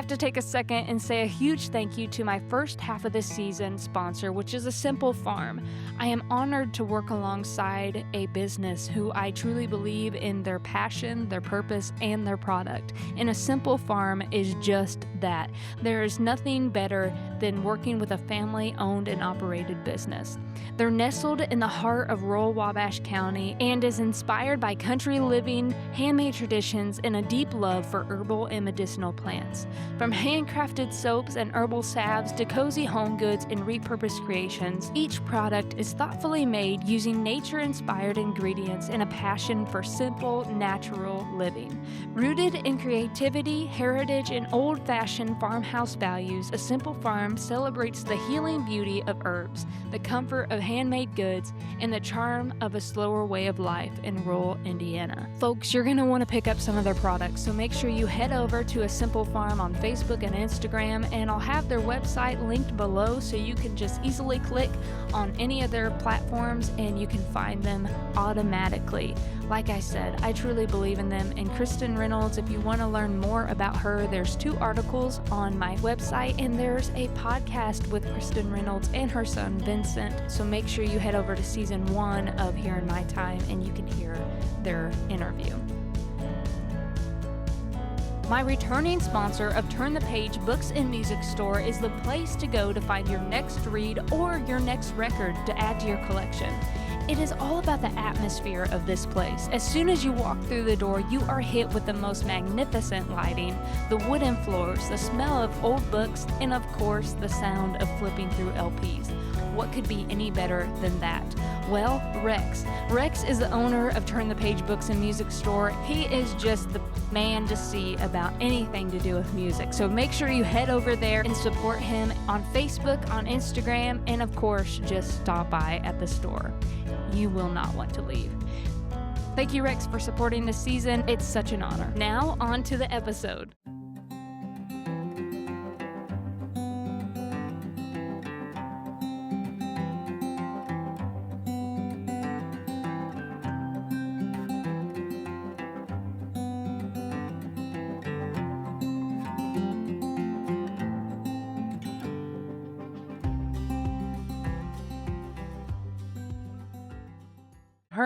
have to take a second and say a huge thank you to my first half of this season sponsor, which is A Simple Farm. I am honored to work alongside a business who I truly believe in their passion, their purpose, and their product. And A Simple Farm is just that. There is nothing better than working with a family-owned and operated business. They're nestled in the heart of rural Wabash County and is inspired by country living, handmade traditions, and a deep love for herbal and medicinal plants. From handcrafted soaps and herbal salves to cozy home goods and repurposed creations, each product is thoughtfully made using nature-inspired ingredients and a passion for simple, natural living. Rooted in creativity, heritage, and old-fashioned farmhouse values, A Simple Farm celebrates the healing beauty of herbs, the comfort of handmade goods, and the charm of a slower way of life in rural Indiana. Folks, you're going to want to pick up some of their products, so make sure you head over to A Simple Farm on Facebook and Instagram, and I'll have their website linked below so you can just easily click on any of their platforms and you can find them automatically. Like I said, I truly believe in them. And Kristen Reynolds, if you want to learn more about her, there's 2 articles on my website, and there's a podcast with Kristen Reynolds and her son Vincent. So make sure you head over to season 1 of Here in My Time and you can hear their interview. My returning sponsor of Turn the Page Books and Music Store is the place to go to find your next read or your next record to add to your collection. It is all about the atmosphere of this place. As soon as you walk through the door, you are hit with the most magnificent lighting, the wooden floors, the smell of old books, and of course, the sound of flipping through LPs. What could be any better than that? Well, Rex. Rex is the owner of Turn the Page Books and Music Store. He is just the man to see about anything to do with music. So make sure you head over there and support him on Facebook, on Instagram, and of course, just stop by at the store. You will not want to leave. Thank you, Rex, for supporting this season. It's such an honor. Now, on to the episode.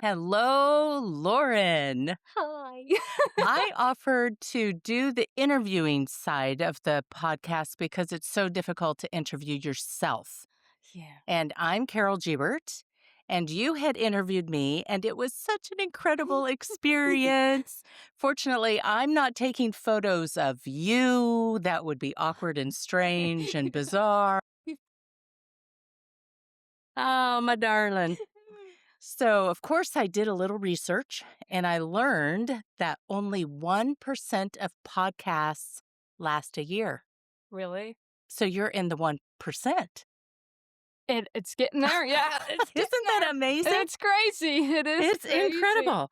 Hello, Lauren. Hi. I offered to do the interviewing side of the podcast because it's so difficult to interview yourself. Yeah. And I'm Carol Gebert, and you had interviewed me, and it was such an incredible experience. Fortunately, I'm not taking photos of you. That would be awkward and strange and bizarre. Oh, my darling. So, of course, I did a little research, and I learned that only 1% of podcasts last a year. Really? So you're in the 1%. It's getting there, yeah. Isn't that amazing? It's crazy. It's crazy. incredible.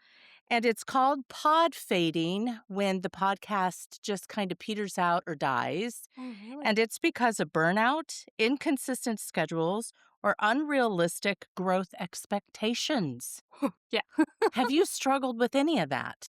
And it's called pod fading when the podcast just kind of peters out or dies. Oh, really? And it's because of burnout, inconsistent schedules, or unrealistic growth expectations. Yeah. Have you struggled with any of that?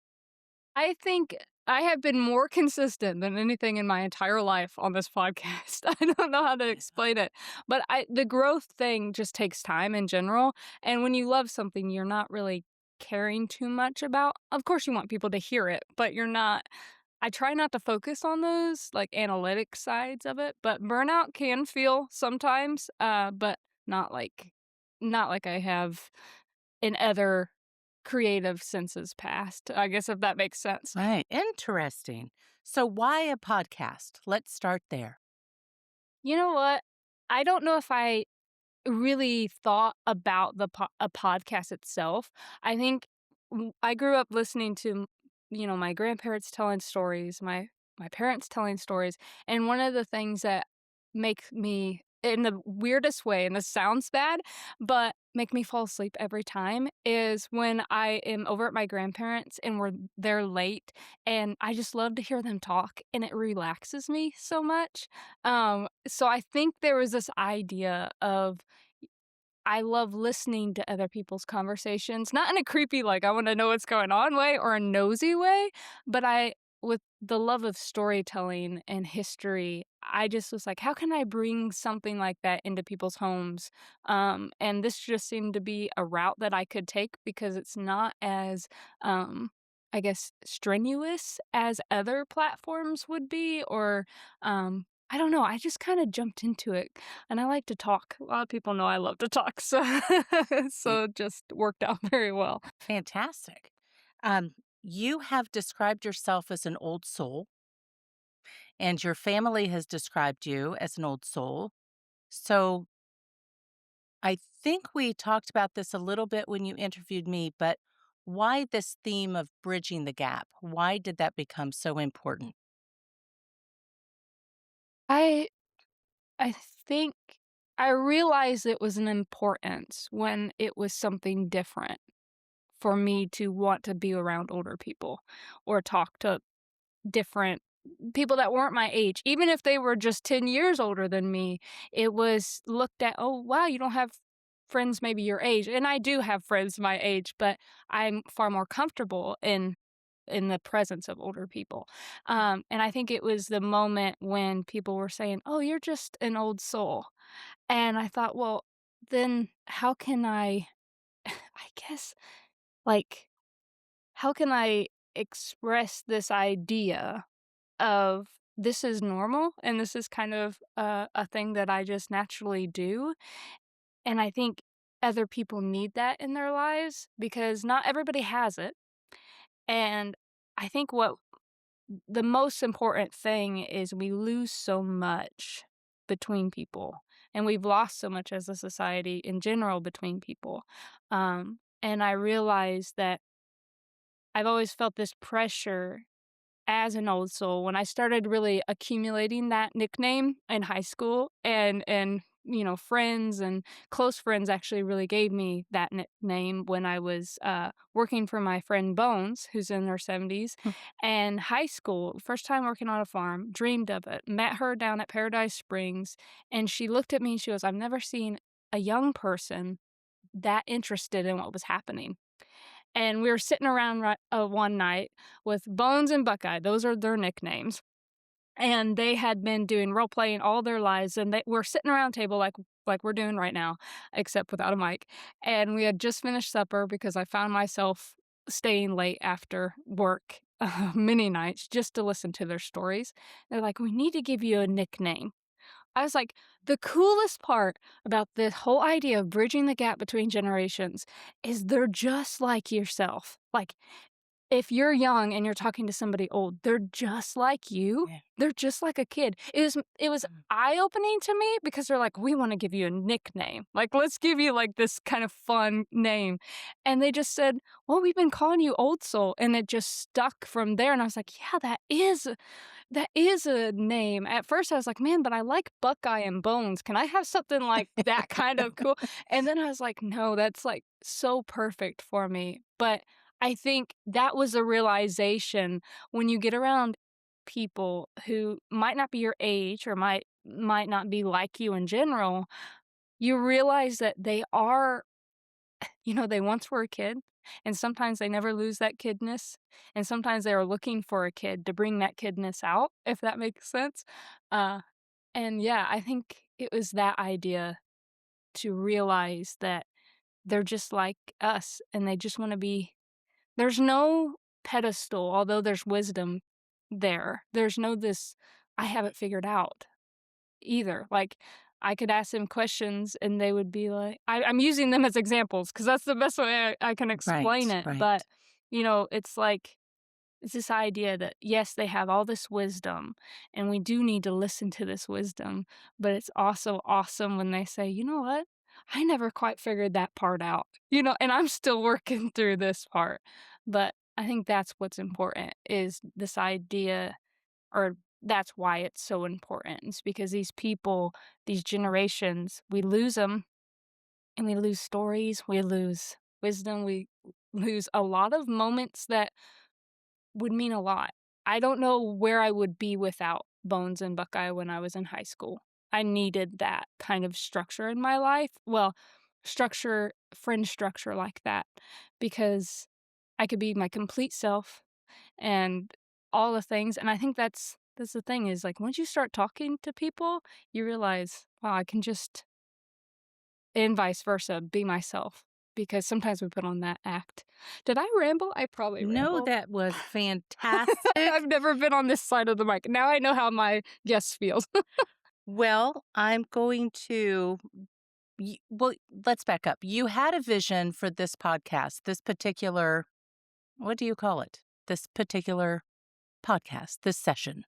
I think I have been more consistent than anything in my entire life on this podcast. I don't know how to explain it, but the growth thing just takes time in general. And when you love something, you're not really caring too much about. Of course, you want people to hear it, but you're not. I try not to focus on those like analytic sides of it, but burnout can feel sometimes, but not like I have in other creative senses past, I guess, if that makes sense. Right. Interesting. So why a podcast? Let's start there. You know what? I don't know if I really thought about a podcast itself. I think I grew up listening to, my grandparents telling stories, my parents telling stories, and one of the things that make me, in the weirdest way, and this sounds bad, but make me fall asleep every time, is when I am over at my grandparents and they're late, and I just love to hear them talk, and it relaxes me so much. So I think there was this idea of I love listening to other people's conversations, not in a creepy, like, I want to know what's going on way or a nosy way, but I with the love of storytelling and history, I just was like, how can I bring something like that into people's homes? And this just seemed to be a route that I could take because it's not as, um, I guess, strenuous as other platforms would be, or I don't know. I just kind of jumped into it, and I like to talk. A lot of people know I love to talk, so Y- so it just worked out very well. Fantastic. You have described yourself as an old soul, and your family has described you as an old soul. So I think we talked about this a little bit when you interviewed me, but why this theme of bridging the gap? Why did that become so important? I I think I realized it was an importance when it was something different for me to want to be around older people or talk to different people that weren't my age. Even if they were just 10 years older than me, it was looked at, "Oh, wow, you don't have friends maybe your age." And I do have friends my age, but I'm far more comfortable in the presence of older people. And I think it was the moment when people were saying, "Oh, you're just an old soul." And I thought, well, then how can I, I guess, like, how can I express this idea of this is normal and this is kind of a thing that I just naturally do? And I think other people need that in their lives because not everybody has it. And I think what the most important thing is we lose so much between people, and we've lost so much as a society in general between people. And I realized that I've always felt this pressure as an old soul when I started really accumulating that nickname in high school, and friends and close friends actually really gave me that nickname when I was working for my friend Bones, who's in her 70s. And high school, first time working on a farm, dreamed of it, met her down at Paradise Springs, and she looked at me and she goes, "I've never seen a young person that interested in what was happening." And we were sitting around one night with Bones and Buckeye, those are their nicknames, and they had been doing role playing all their lives, and they were sitting around a table like we're doing right now, except without a mic, and we had just finished supper because I found myself staying late after work, many nights just to listen to their stories. They're like, "We need to give you a nickname." I was like, the coolest part about the whole idea of bridging the gap between generations is they're just like yourself. Like, if you're young and you're talking to somebody old, they're just like you. Yeah. They're just like a kid. It was Mm. eye-opening to me because they're like, "We wanna give you a nickname. Like, let's give you, like, this kind of fun name." And they just said, "Well, we've been calling you Old Soul," and it just stuck from there, and I was like, "Yeah, that is a name." At first, I was like, "Man, but I like Buckeye and Bones. Can I have something like that kind of cool?" And then I was like, "No, that's, like, so perfect for me." But I think that was a realization when you get around people who might not be your age or might not be like you in general, you realize that they are, they once were a kid, and sometimes they never lose that kidness, and sometimes they are looking for a kid to bring that kidness out, if that makes sense. Uh, and yeah, I think it was that idea to realize that they're just like us and they just want to be. There's no pedestal, although there's wisdom there. There's no this, I have it figured out either. Like, I could ask them questions and they would be like, I'm using them as examples because that's the best way I can explain Right, it. But, right. it's like, it's this idea that, yes, they have all this wisdom and we do need to listen to this wisdom. But it's also awesome when they say, you know what? I never quite figured that part out, and I'm still working through this part. But I think that's what's important is this idea, or that's why it's so important. It's because these people, these generations, we lose them and we lose stories, we lose wisdom, we lose a lot of moments that would mean a lot. I don't know where I would be without Bones and Buckeye when I was in high school. I needed that kind of structure in my life. Well, friend structure like that, because I could be my complete self and all the things, and I think that's the thing is, like, once you start talking to people, you realize, "Wow, I can just" and vice versa, be myself, because sometimes we put on that act. Did I ramble? I probably No, rambled. that was fantastic. I've never been on this side of the mic. Now I know how my guest feels. Well, I'm going to well, let's back up. You had a vision for this podcast, this particular, what do you call it? This particular podcast, this session.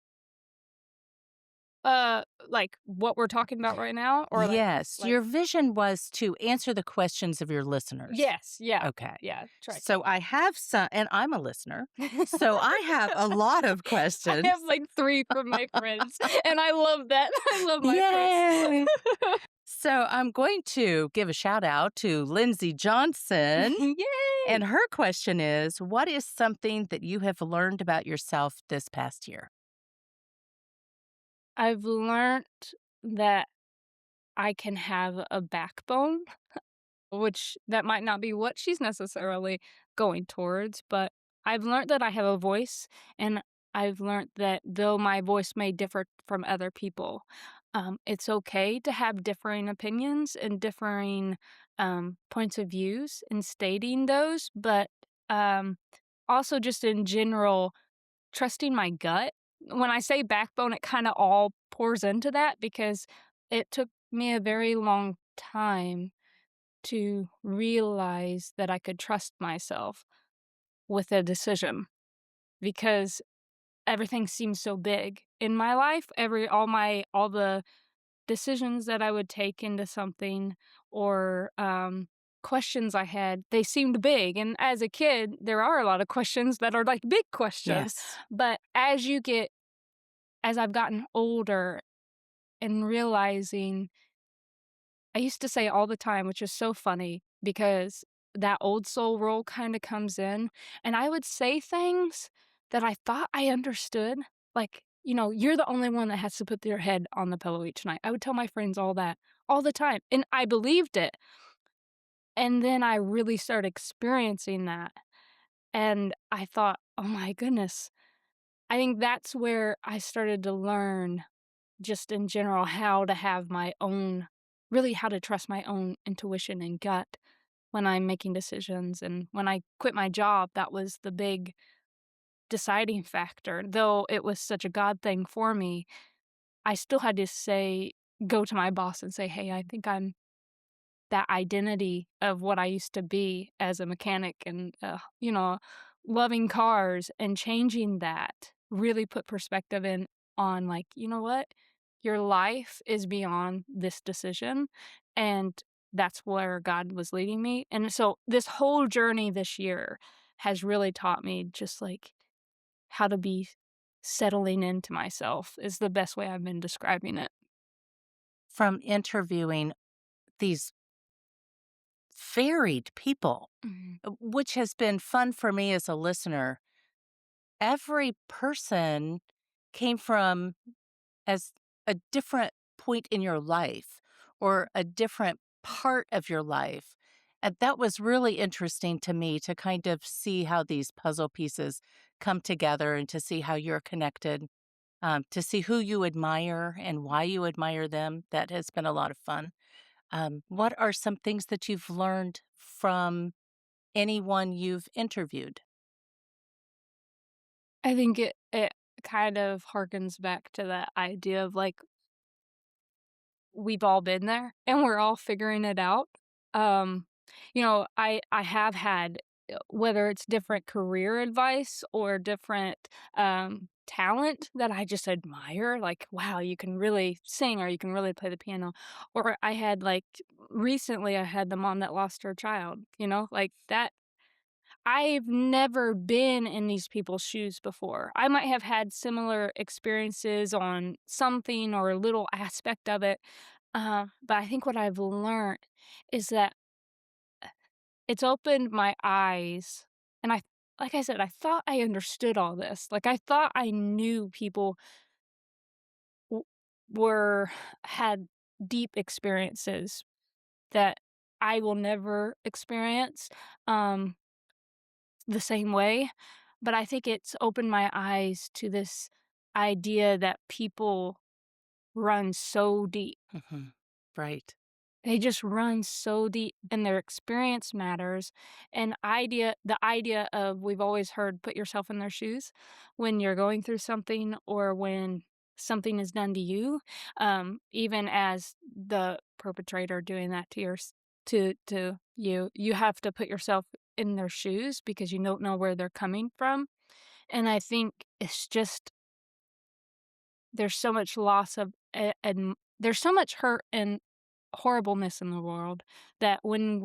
Like, what we're talking about right now? Or, Yes, like your vision was to answer the questions of your listeners. yes, yeah, Okay. yeah, try So I have some, and I'm a listener. So I have a lot of I have, questions. like, 3 from my friends, and I love that. I love my Yay! friends. So I'm going to give a shout out to Lindsay Johnson. Yay! And her question is, what is something that you have learned about yourself this past year? I've learned that I can have a backbone, which that might not be what she's necessarily going towards, but I've learned that I have a voice, and I've learned that though my voice may differ from other people, it's okay to have differing opinions and differing points of views and stating those, but um, also just in general, trusting my gut. When I say backbone, it kinda all pours into that because it took me a very long time to realize that I could trust myself with a decision because everything seems so big in my life. All the decisions that I would take into something or questions I had, they seemed big. And as a kid, there are a lot of questions that are like big questions. Yes. But as I've gotten older and realizing, I used to say all the time, which is so funny because that old soul role kind of comes in, and I would say things that I thought I understood. Like, you're the only one that has to put your head on the pillow each night. I would tell my friends all that all the time, and I believed it. And then I really started experiencing that. And I thought, oh my goodness, I think that's where I started to learn just in general how to have my own really how to trust my own intuition and gut when I'm making decisions. And when I quit my job, that was the big deciding factor. Though it was such a God thing for me, I still had to go to my boss and say, hey, I think I'm that identity of what I used to be as a mechanic and, loving cars and changing that really put perspective in on like, you know what? Your life is beyond this decision. And that's where God was leading me. And so this whole journey this year has really taught me just like how to be settling into myself is the best way I've been describing it. From interviewing these varied people, Mhm. which has been fun for me as a listener. Every person came from as a different point in your life or a different part of your life. And that was really interesting to me to kind of see how these puzzle pieces come together and to see how you're connected, to see who you admire and why you admire them. That has been a lot of fun. What are some things that you've learned from anyone you've interviewed? I think it kind of harkens back to that idea of, like, we've all been there and we're all figuring it out. Um, I have had, whether it's different career advice or different, talent that I just admire, like, wow, you can really sing or you can really play the piano. Or I had, like recently I had the mom that lost her child, like, that I've never been in these people's shoes before. I might have had similar experiences on something or a little aspect of it, but I think what I've learned is that it's opened my eyes, and like I said, I thought I understood all this. Like I thought I knew people w- were had deep experiences that I will never experience um, the same way. but I think it's opened my eyes to this idea that people run so deep. Mhm. Right. They just run so deep and their experience matters. And the idea of we've always heard put yourself in their shoes when you're going through something or when something is done to you, even as the perpetrator doing that to to you, you have to put yourself in their shoes because you don't know where they're coming from. And I think it's just there's so much loss of and there's so much hurt and horribleness in the world that when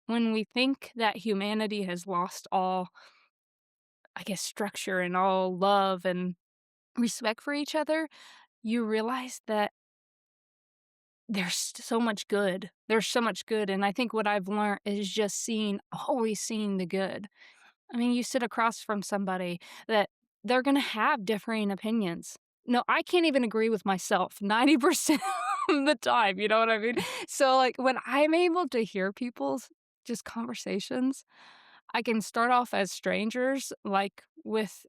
we think that humanity has lost all, I guess, structure and all love and respect for each other, you realize that there's so much good. There's so much good, and I think what I've learned is just always seeing the good. I mean, you sit across from somebody that they're gonna have differing opinions. No, I can't even agree with myself 90% of the time, you know what I mean? So, like, when I'm able to hear people's just conversations, I can start off as strangers, like with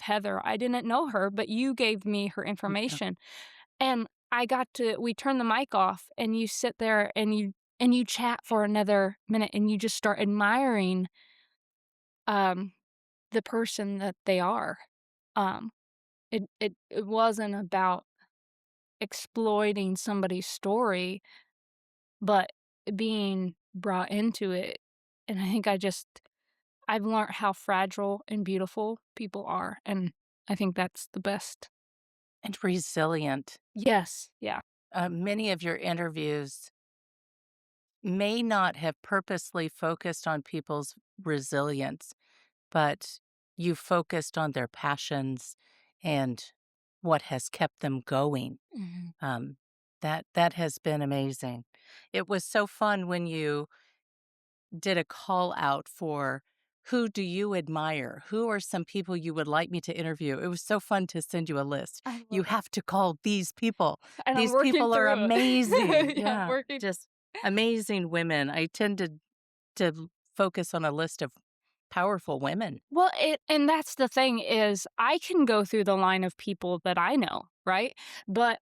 Heather. I didn't know her, but you gave me her Yeah. information, and we turn the mic off, and you sit there and you chat for another minute, and you just start admiring, um the person that they are. Um, it wasn't about exploiting somebody's story, but being brought into it, and I think I've learned how fragile and beautiful people are, and I think that's the best. And resilient. Yes, yeah. Many of your interviews may not have purposely focused on people's resilience, but you focused on their passions and what has kept them going. Mhm. Um, that has been amazing. It was so fun when you did a call out for who do you admire? Who are some people you would like me to interview? It was so fun to send you a list. I You love it, have to call these people. and I'm These working people are through amazing. it. Yeah, I'm Yeah, working. just amazing women. I tend to focus on a list of powerful women. Well, and that's the thing is I can go through the line of people that I know, right? But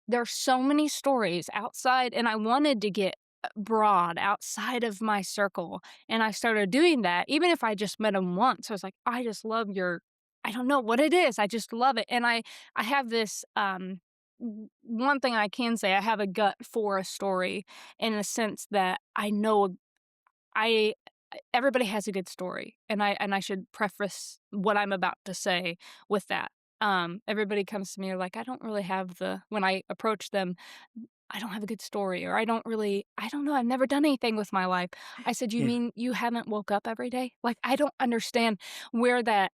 there's so many stories outside, and I wanted to get broad outside of my circle, and I started doing that. Even if I just met them once, I was like, I just love your. I don't know what it is. I just love it, and I have this. One thing I can say, I have a gut for a story in the sense that I know I everybody has a good story, and I should preface what I'm about to say with that. Everybody comes to me like, "I don't really have the" when I approach them, "I don't have a good story," or I don't know, I've never done anything with my life." I said, "You Yeah. mean you haven't woke up every day?" Like, I don't understand where that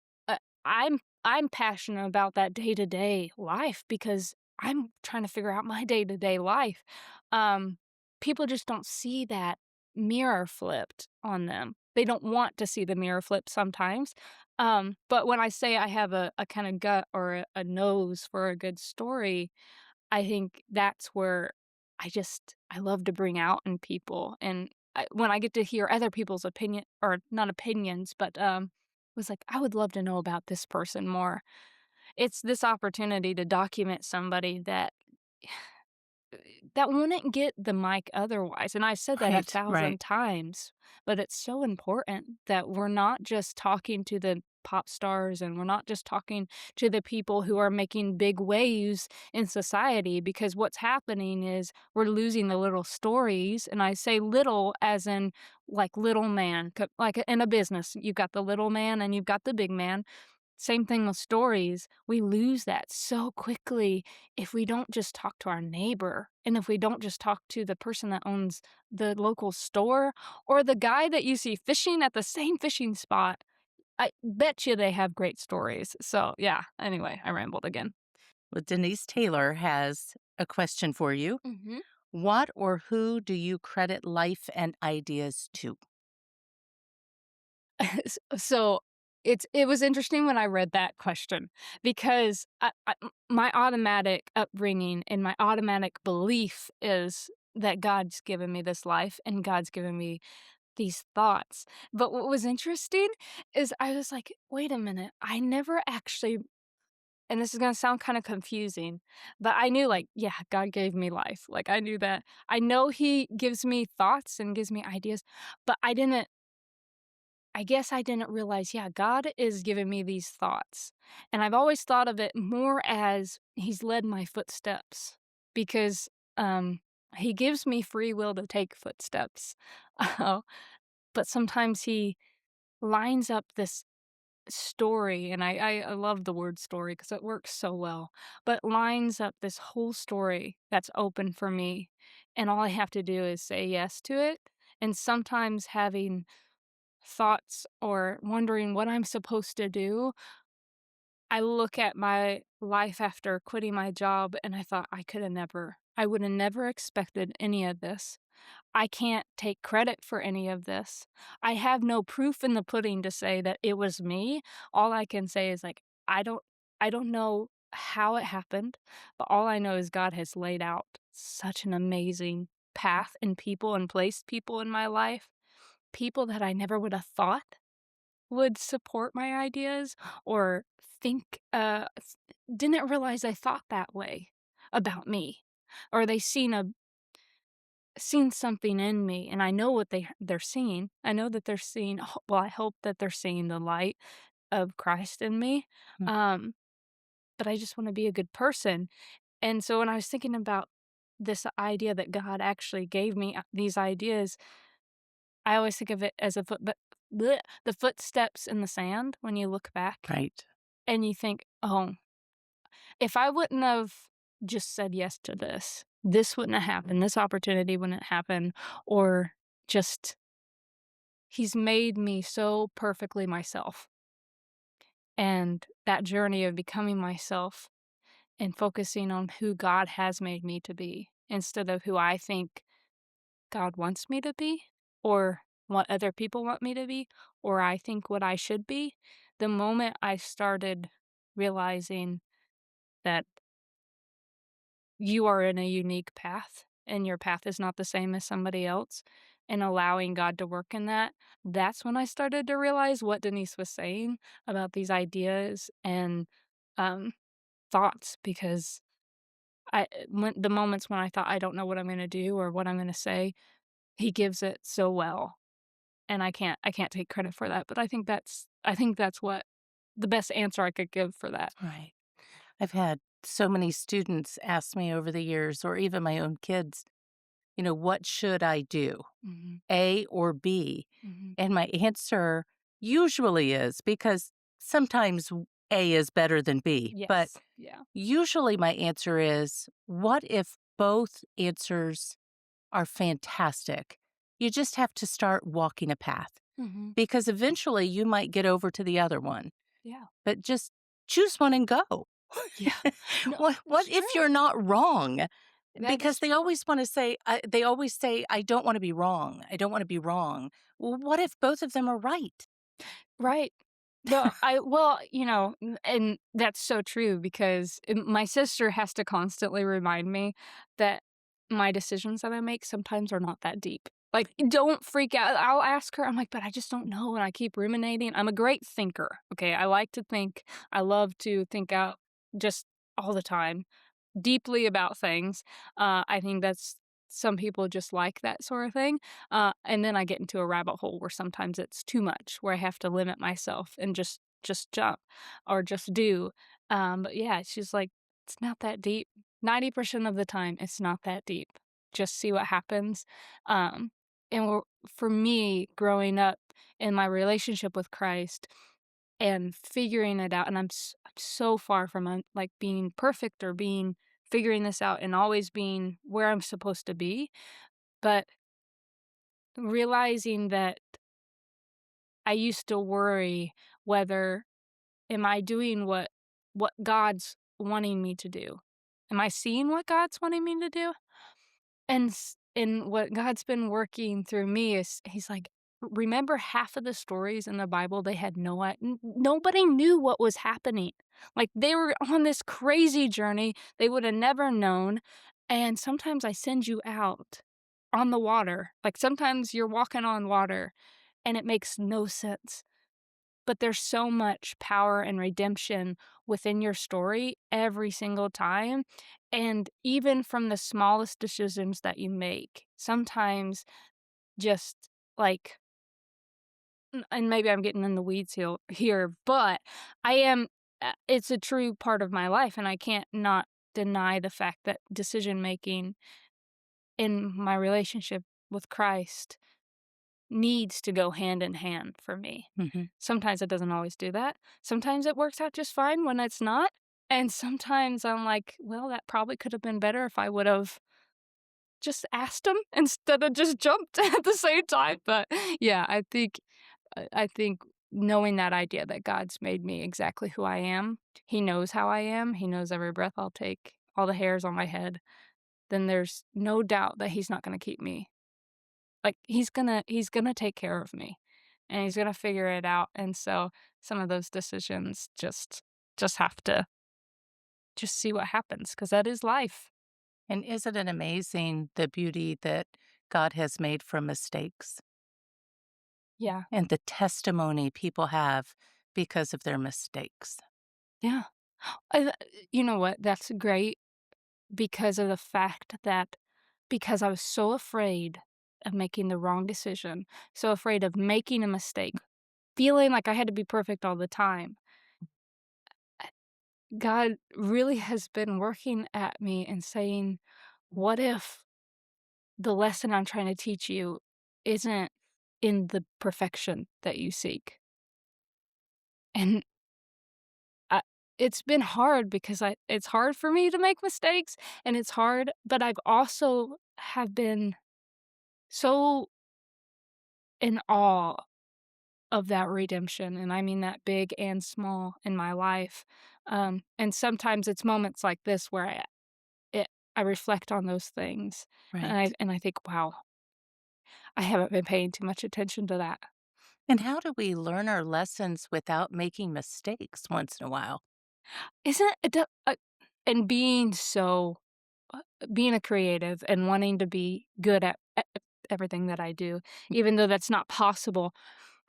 I'm passionate about that day-to-day life because I'm trying to figure out my day-to-day life. Um, People just don't see that mirror flipped on them. They don't want to see the mirror flip sometimes. But when I say I have a kind of gut or a nose for a good story, I think that's where I love to bring out in people, and when I get to hear other people's opinion or not opinions, but was like I would love to know about this person more. It's this opportunity to document somebody that wouldn't get the mic otherwise, and I've said that a Right, right. thousand times, but it's so important that we're not just talking to the pop stars and we're not just talking to the people who are making big waves in society because what's happening is we're losing the little stories, and I say little as in like little man, like in a business, you've got the little man and you've got the big man. Same thing with stories. We lose that so quickly if we don't just talk to our neighbor and if we don't just talk to the person that owns the local store or the guy that you see fishing at the same fishing spot. I bet you they have great stories. So, yeah, anyway, I rambled again. Well, Denise Taylor has a question for you. Mhm. What or who do you credit life and ideas to? So it was interesting when I read that question because my automatic upbringing and my automatic belief is that God's given me this life and God's given me these thoughts. But what was interesting is I was like, wait a minute, I never actually, and this is gonna sound kind of confusing, but I knew, like, yeah, God gave me life. Like, I knew that. I know He gives me thoughts and gives me ideas, but I guess I didn't realize, yeah, God is giving me these thoughts. And I've always thought of it more as He's led my footsteps because um, He gives me free will to take footsteps. Uh, but sometimes He lines up this story, and I love the word story because it works so well, but lines up this whole story that's open for me. And all I have to do is say yes to it. And sometimes having thoughts or wondering what I'm supposed to do, I look at my life after quitting my job and I thought I would have never expected any of this. I can't take credit for any of this. I have no proof in the pudding to say that it was me. All I can say is like I don't know how it happened, but all I know is God has laid out such an amazing path and people and placed people in my life, people that I never would have thought would support my ideas or think, didn't realize I thought that way about me, or they seen something in me, and I know what they're seeing. I know that they're seeing, well, I hope that they're seeing the light of Christ in me, Mm. um, but I just wanna be a good person, and so when I was thinking about this idea that God actually gave me, these ideas, I always think of it as the footsteps in the sand when you look back Right. and you think, "Oh, if I wouldn't have just said yes to this wouldn't have happened, this opportunity wouldn't happen," or just He's made me so perfectly myself. And that journey of becoming myself and focusing on who God has made me to be instead of who I think God wants me to be, or what other people want me to be, or I think what I should be. The moment I started realizing that you are in a unique path and your path is not the same as somebody else, and allowing God to work in that, that's when I started to realize what Denise was saying about these ideas and um, thoughts. Because when the moments when I thought I don't know what I'm going to do or what I'm going to say, he gives it so well, and I can't take credit for that. But I think that's what the best answer I could give for that. Right. I've had so many students ask me over the years, or even my own kids, what should I do? Hmm. A or B? Hmm. And my answer usually is, because sometimes A is better than B, but Yes. Yeah. usually my answer is, what if both answers are fantastic? You just have to start walking a path, Hmm. because eventually you might get over to the other one, Yeah. but just choose one and go. Yeah. No, What it's if true. you're not wrong? That's Because they true. always wanna say, they always say, "I don't wanna be wrong. I don't wanna be wrong." Well, what if both of them are right? Right. No, well, and that's so true because my sister has to constantly remind me that my decisions that I make sometimes are not that deep. Like, don't freak out. I'll ask her, I'm like, but I just don't know. And I keep ruminating. I'm a great thinker. Okay. I like to think. I love to think out just all the time deeply about things. I think that's some people just like that sort of thing. And then I get into a rabbit hole where sometimes it's too much, where I have to limit myself and just jump or just do. But yeah, she's like, it's not that deep. 90% of the time, it's not that deep. Just see what happens. Um, for me, growing up in my relationship with Christ, and figuring it out, and I'm so far from, like, being perfect or being figuring this out and always being where I'm supposed to be, but realizing that I used to worry whether am I doing what God's wanting me to do? Am I seeing what God's wanting me to do? And what God's been working through me is He's like, "Remember half of the stories in the Bible, they had nobody knew what was happening. Like, they were on this crazy journey, they woulda never known, and sometimes I send you out on the water. Like, sometimes you're walking on water and it makes no sense, but there's so much power and redemption within your story every single time, and even from the smallest decisions that you make, sometimes just, like and maybe I'm getting in the weeds here, but I am it's a true part of my life, and I can't not deny the fact that decision making in my relationship with Christ needs to go hand in hand for me. Mhm. Sometimes it doesn't always do that. Sometimes it works out just fine when it's not, and sometimes I'm like, "Well, that probably could have been better if I would've just asked him instead of just jumped at the same time," but, yeah, I think knowing that idea that God's made me exactly who I am, He knows how I am, He knows every breath I'll take, all the hairs on my head, then there's no doubt that He's not gonna keep me. Like, He's gonna take care of me, and He's gonna figure it out, and so some of those decisions just have to just see what happens, because that is life. And isn't it amazing the beauty that God has made from mistakes Yeah, and the testimony people have because of their mistakes? yeah. I You know what? That's great because of the fact that because I was so afraid of making the wrong decision, so afraid of making a mistake, feeling like I had to be perfect all the time. God really has been working at me and saying, "What if the lesson I'm trying to teach you isn't in the perfection that you seek?" And I it's been hard because it's hard for me to make mistakes, and it's hard, but I've also have been so in awe of that redemption, and I mean that big and small in my life, and sometimes it's moments like this where it I reflect on those things, and I Right. and I think, "Wow, I haven't been paying too much attention to that." And how do we learn our lessons without making mistakes once in a while? Isn't it do and being a creative and wanting to be good at everything that I do, even though that's not possible,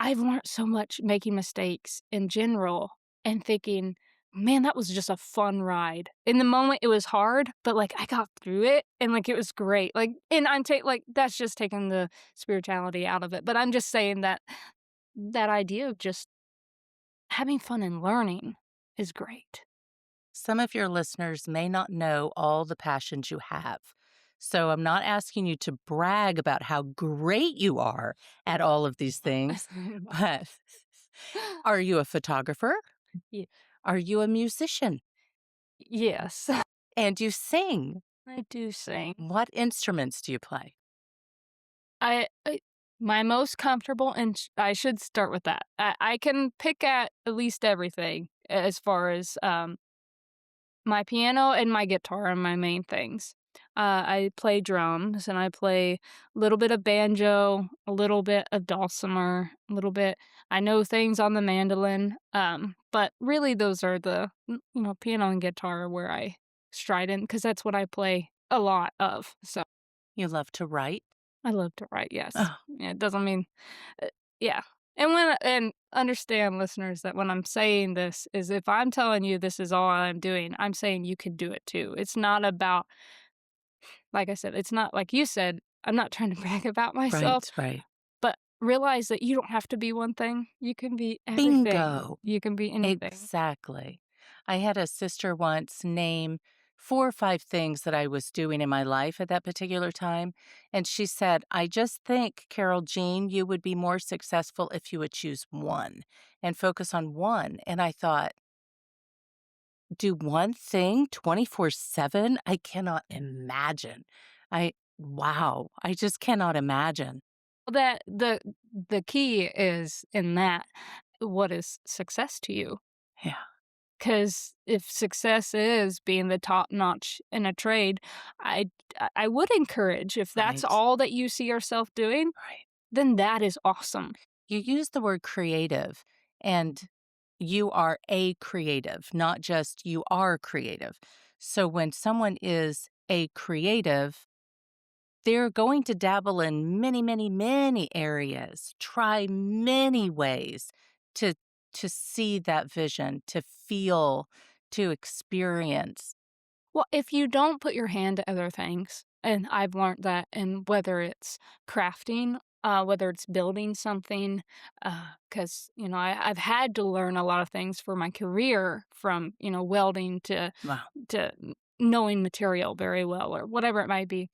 I've learned so much making mistakes in general and thinking, "Man, that was just a fun ride." In the moment, it was hard, but, like, I got through it, and, like, it was great, like and that's just taking the spirituality out of it, but I'm just saying that that idea of just having fun and learning is great. Some of your listeners may not know all the passions you have. So I'm not asking you to brag about how great you are at all of these things, but are you a photographer? Ye Are you a musician? Yes, And you sing. I do sing. What instruments do you play? I my most comfortable and I should start with that. I can pick at least everything as far as, my piano and my guitar are my main things. I play drums, and I play a little bit of banjo, a little bit of dulcimer, a little bit I know things on the mandolin, but really those are piano and guitar are where I stride in because that's what I play a lot of, so You love to write? I love to write, yes. Oh, Yeah, it doesn't mean yeah. And understand, listeners, that when I'm saying this is if I'm telling you this is all I'm doing, I'm saying you could do it too. It's not about like I said, it's not like you said, I'm not trying to brag about myself, right, right. but realize that you don't have to be one thing. You can be everything. Bingo. You can be anything. Exactly. I had a sister once name 4 or 5 things that I was doing in my life at that particular time, and she said, "I just think, Carol Jean, you would be more successful if you would choose 1 and focus on 1." And I thought, "Do one thing 24/7? I cannot imagine." Wow, I just cannot imagine. That the key is in that what is success to you? Yeah, 'Cause if success is being the top notch in a trade, I I would encourage if that's right, all that you see yourself doing, right. then that is awesome. You use the word creative, and you are a creative, not just you are creative. So when someone is a creative, they're going to dabble in many, many, many areas, try many ways to see that vision, to feel, to experience. Well, if you don't put your hand to other things, and I've learned that, and whether it's crafting, whether it's building something, because I've had to learn a lot of things for my career, from welding Wow. to knowing material very well, or whatever it might be.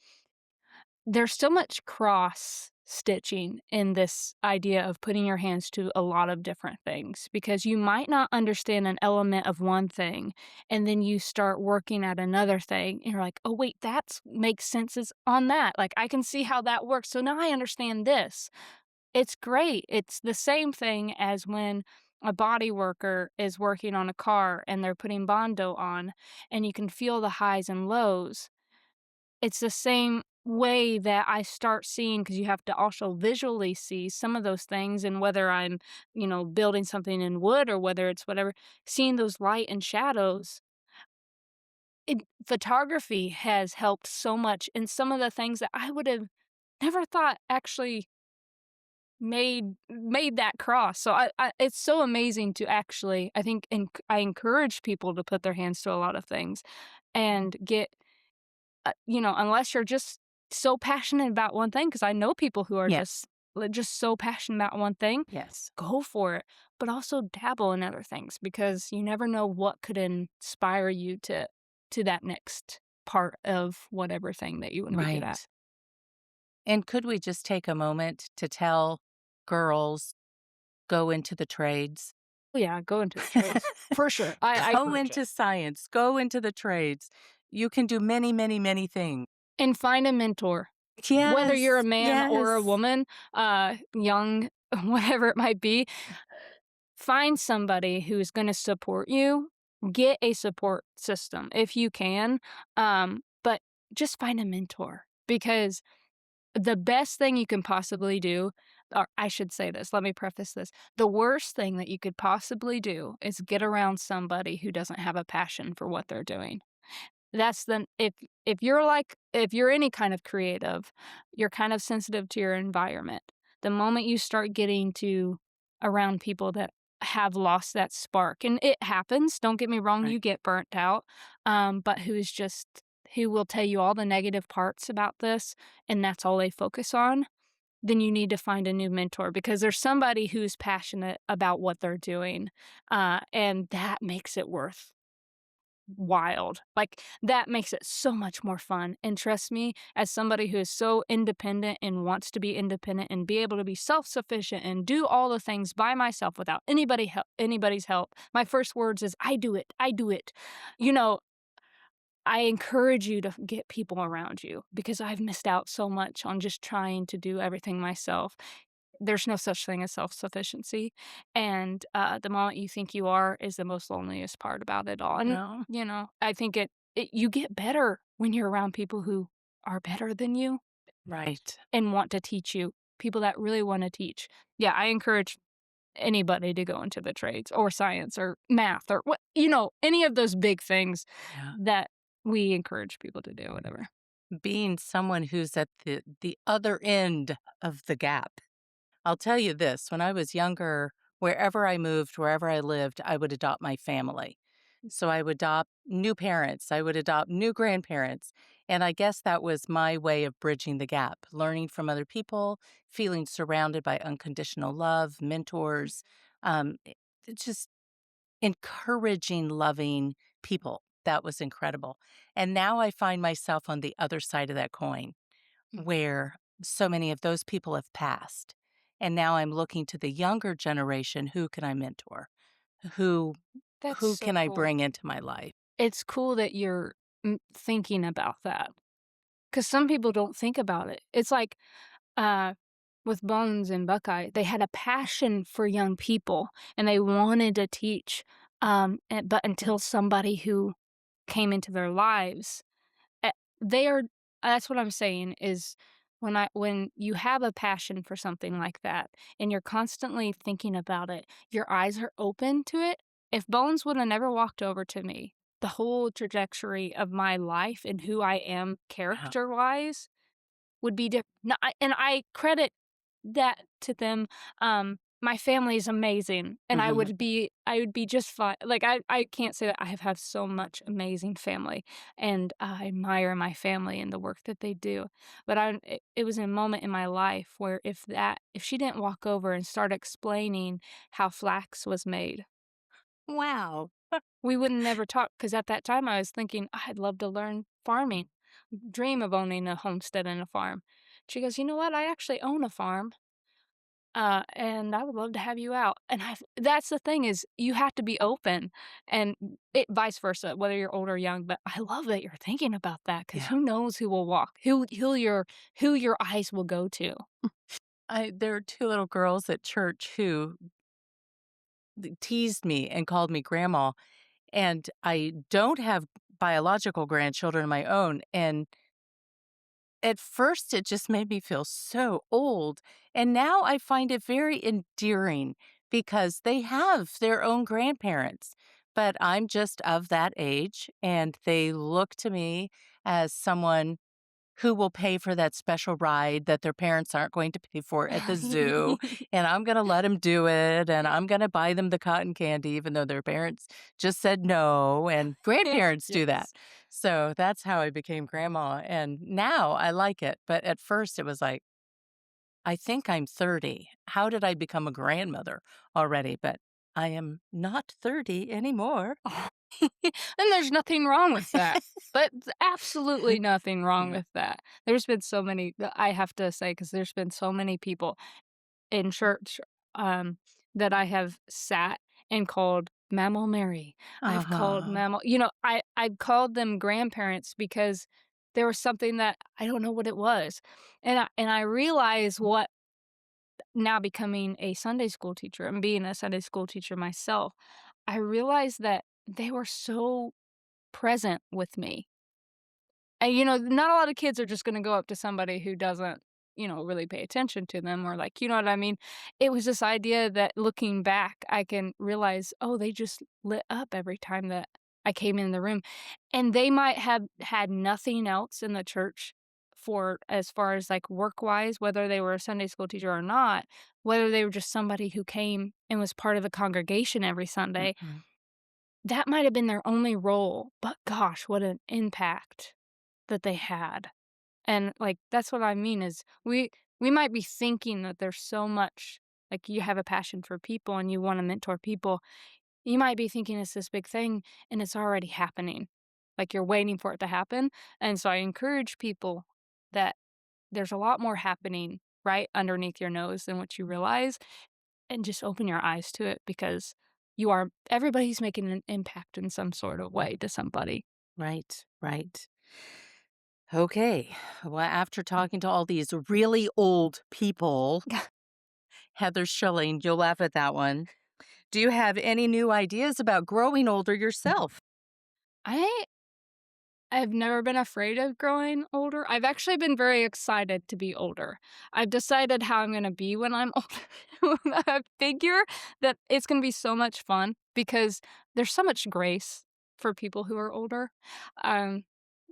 There's so much cross stitching in this idea of putting your hands to a lot of different things, because you might not understand an element of one thing, and then you start working at another thing and you're like, oh wait, that makes sense on that, like I can see how that works, so now I understand this. It's great. It's the same thing as when a body worker is working on a car and they're putting Bondo on, and you can feel the highs and lows. It's the same way that I start seeing, because you have to also visually see some of those things, and whether I'm, building something in wood or whether it's whatever, seeing those light and shadows. Photography has helped so much in some of the things that I would have never thought actually made that cross. So I it's so amazing to actually, I think, I encourage people to put their hands to a lot of things and get, unless you're just so passionate about one thing, because I know people who are Yes. just so passionate about one thing, Yes. go for it, but also dabble in other things, because you never know what could inspire you to that next part of whatever thing that you want to be good at. Right. And could we just take a moment to tell girls, go into the trades? Oh, yeah, go into the trades for sure. I Go encourage it. into science, go into the trades. You can do many, many, many things. And find a mentor. Whether you're a Yes, man or a yes. woman, young, whatever it might be, find somebody who's gonna support you. Get a support system if you can, but just find a mentor, because the best thing you can possibly do, or I should say this, let me preface this. The worst thing that you could possibly do is get around somebody who doesn't have a passion for what they're doing. That's the if you're any kind of creative, you're kind of sensitive to your environment. The moment you start getting to around people that have lost that spark, and it happens, don't get me wrong, Right. you get burnt out, but who will tell you all the negative parts about this, and that's all they focus on, then you need to find a new mentor, because there's somebody who's passionate about what they're doing, and that makes it worth wild. Like, that makes it so much more fun, and trust me, as somebody who is so independent and wants to be independent and be able to be self-sufficient and do all the things by myself without anybody's help, my first words is, "I do it, I do it." You know, I encourage you to get people around you, because I've missed out so much on just trying to do everything myself. There's no such thing as self-sufficiency, and, the moment you think you are is the most loneliest part about it all, and, No. I think you get better when you're around people who are better than you Right. and want to teach you, people that really wanna teach. Yeah, I encourage anybody to go into the trades or science or math or any of those big things Yeah. that we encourage people to do, whatever. Being someone who's at the other end of the gap. I'll tell you this, when I was younger, wherever I moved, wherever I lived, I would adopt my family. So I would adopt new parents, I would adopt new grandparents, and I guess that was my way of bridging the gap, learning from other people, feeling surrounded by unconditional love, mentors, it's just encouraging, loving people. That was incredible. And now I find myself on the other side of that coin, Mm. where so many of those people have passed. And now I'm looking to the younger generation, who can I mentor? Who That's who so can I cool. bring into my life? It's cool that you're, thinking about that, 'cause some people don't think about it. It's like, uh, with Bones and Buckeye, they had a passion for young people, and they wanted to teach, but until somebody who came into their lives, eh, they are that's what I'm saying is, when you have a passion for something like that and you're constantly thinking about it, your eyes are open to it. If Bones would have never walked over to me, the whole trajectory of my life and who I am Yeah. character-wise would be and I credit that to them. My family is amazing, and Mhm. I would be just fine. Like, I can't say that I have had so much amazing family, and I admire my family and the work that they do. But it was a moment in my life where if she didn't walk over and start explaining how flax was made, Wow. we wouldn't never talk. Because at that time, I was thinking, "I'd love to learn farming, dream of owning a homestead and a farm." She goes, "You know what? I actually own a farm, and I would love to have you out." And that's the thing is you have to be open and it vice versa, whether you're old or young, but I love that you're thinking about that because Yeah. who knows who will walk, who your eyes will go to. There are 2 little girls at church who teased me and called me grandma, and I don't have biological grandchildren of my own, and at first, it just made me feel so old, and now I find it very endearing because they have their own grandparents, but I'm just of that age, and they look to me as someone who will pay for that special ride that their parents aren't going to pay for at the zoo, and I'm gonna let them do it, and I'm gonna buy them the cotton candy even though their parents just said no, and grandparents do that. Yes. So that's how I became grandma, and now I like it, but at first it was like, "I think I'm 30. How did I become a grandmother already?" But I am not 30 anymore. And there's nothing wrong with that. But absolutely nothing wrong No. with that. There's been so many I have to say because there's been so many people in church, um, that I have sat and called Mammal Mary. I've called Uh-huh. Mammal I've called them grandparents because there was something that I don't know what it was. And I realize what now becoming a Sunday school teacher and being a Sunday school teacher myself, I realized that they were so present with me. And, not a lot of kids are just gonna go up to somebody who doesn't, really pay attention to them or, like, you know what I mean? It was this idea that looking back, I can realize, "Oh, they just lit up every time that I came in the room." And they might have had nothing else in the church for as far as, like, work-wise, whether they were a Sunday school teacher or not, whether they were just somebody who came and was part of the congregation every Sunday, Mhm. that might have been their only role, but gosh, what an impact that they had. And, like, that's what I mean is we might be thinking that there's so much like, you have a passion for people and you wanna mentor people. You might be thinking it's this big thing, and it's already happening. Like, you're waiting for it to happen, and so I encourage people that there's a lot more happening right underneath your nose than what you realize, and just open your eyes to it because everybody's making an impact in some sort of way to somebody. Right, right. Okay. Well, after talking to all these really old people, Heather Schilling, you'll laugh at that one. Do you have any new ideas about growing older yourself? I I've never been afraid of growing older. I've actually been very excited to be older. I've decided how I'm gonna be when I'm older. I figure that it's gonna be so much fun because there's so much grace for people who are older. Um,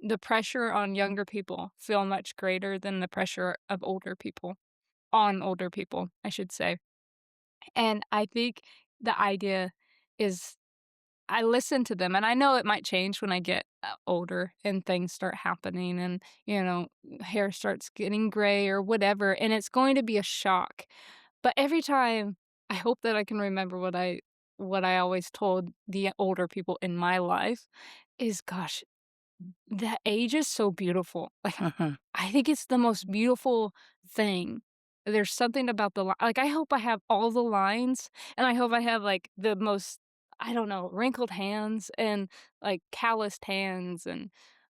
the pressure on younger people feel much greater than the pressure of older people on older people, I should say. And I think the idea is I listen to them, and I know it might change when I get, older and things start happening and, hair starts getting gray or whatever, and it's going to be a shock. But every time, I hope that I can remember what I always told the older people in my life is, gosh, that age is so beautiful. Like, Mhm. I think it's the most beautiful thing. There's something about like, I hope I have all the lines, and I hope I have, like, the most, I don't know, wrinkled hands and, like, calloused hands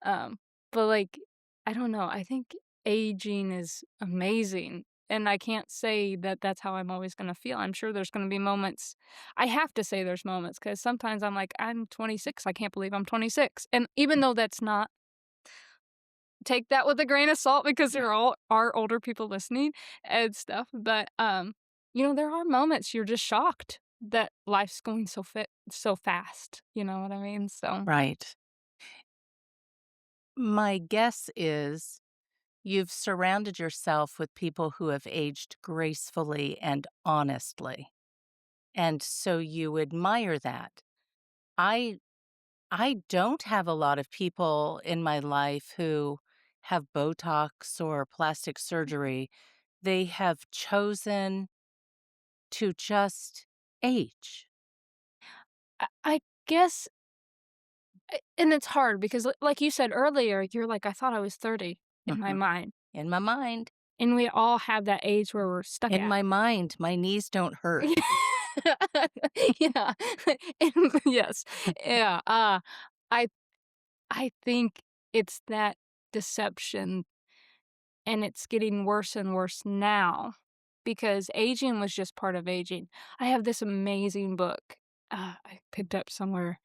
um but, like, I don't know, I think aging is amazing, and I can't say that that's how I'm always gonna feel. I'm sure there's gonna be moments I have to say there's moments because sometimes I'm like, "I'm 26, I can't believe I'm 26," and even though that's not take that with a grain of salt because there all are older people listening and stuff, but, there are moments you're just shocked that life's going so fast, you know what I mean? So Right. My guess is You've surrounded yourself with people who have aged gracefully and honestly, and so you admire that. I I don't have a lot of people in my life who have Botox or plastic surgery. They have chosen to just age. I guess, and it's hard because, like you said earlier, you're like, I thought I was 30 in my Mhm. mind, In my mind. and we all have that age where we're stuck In at. my mind, my knees don't hurt. Yeah, and yes, yeah. I I think it's that deception, and it's getting worse and worse now because aging was just part of aging. I have this amazing book, I picked up somewhere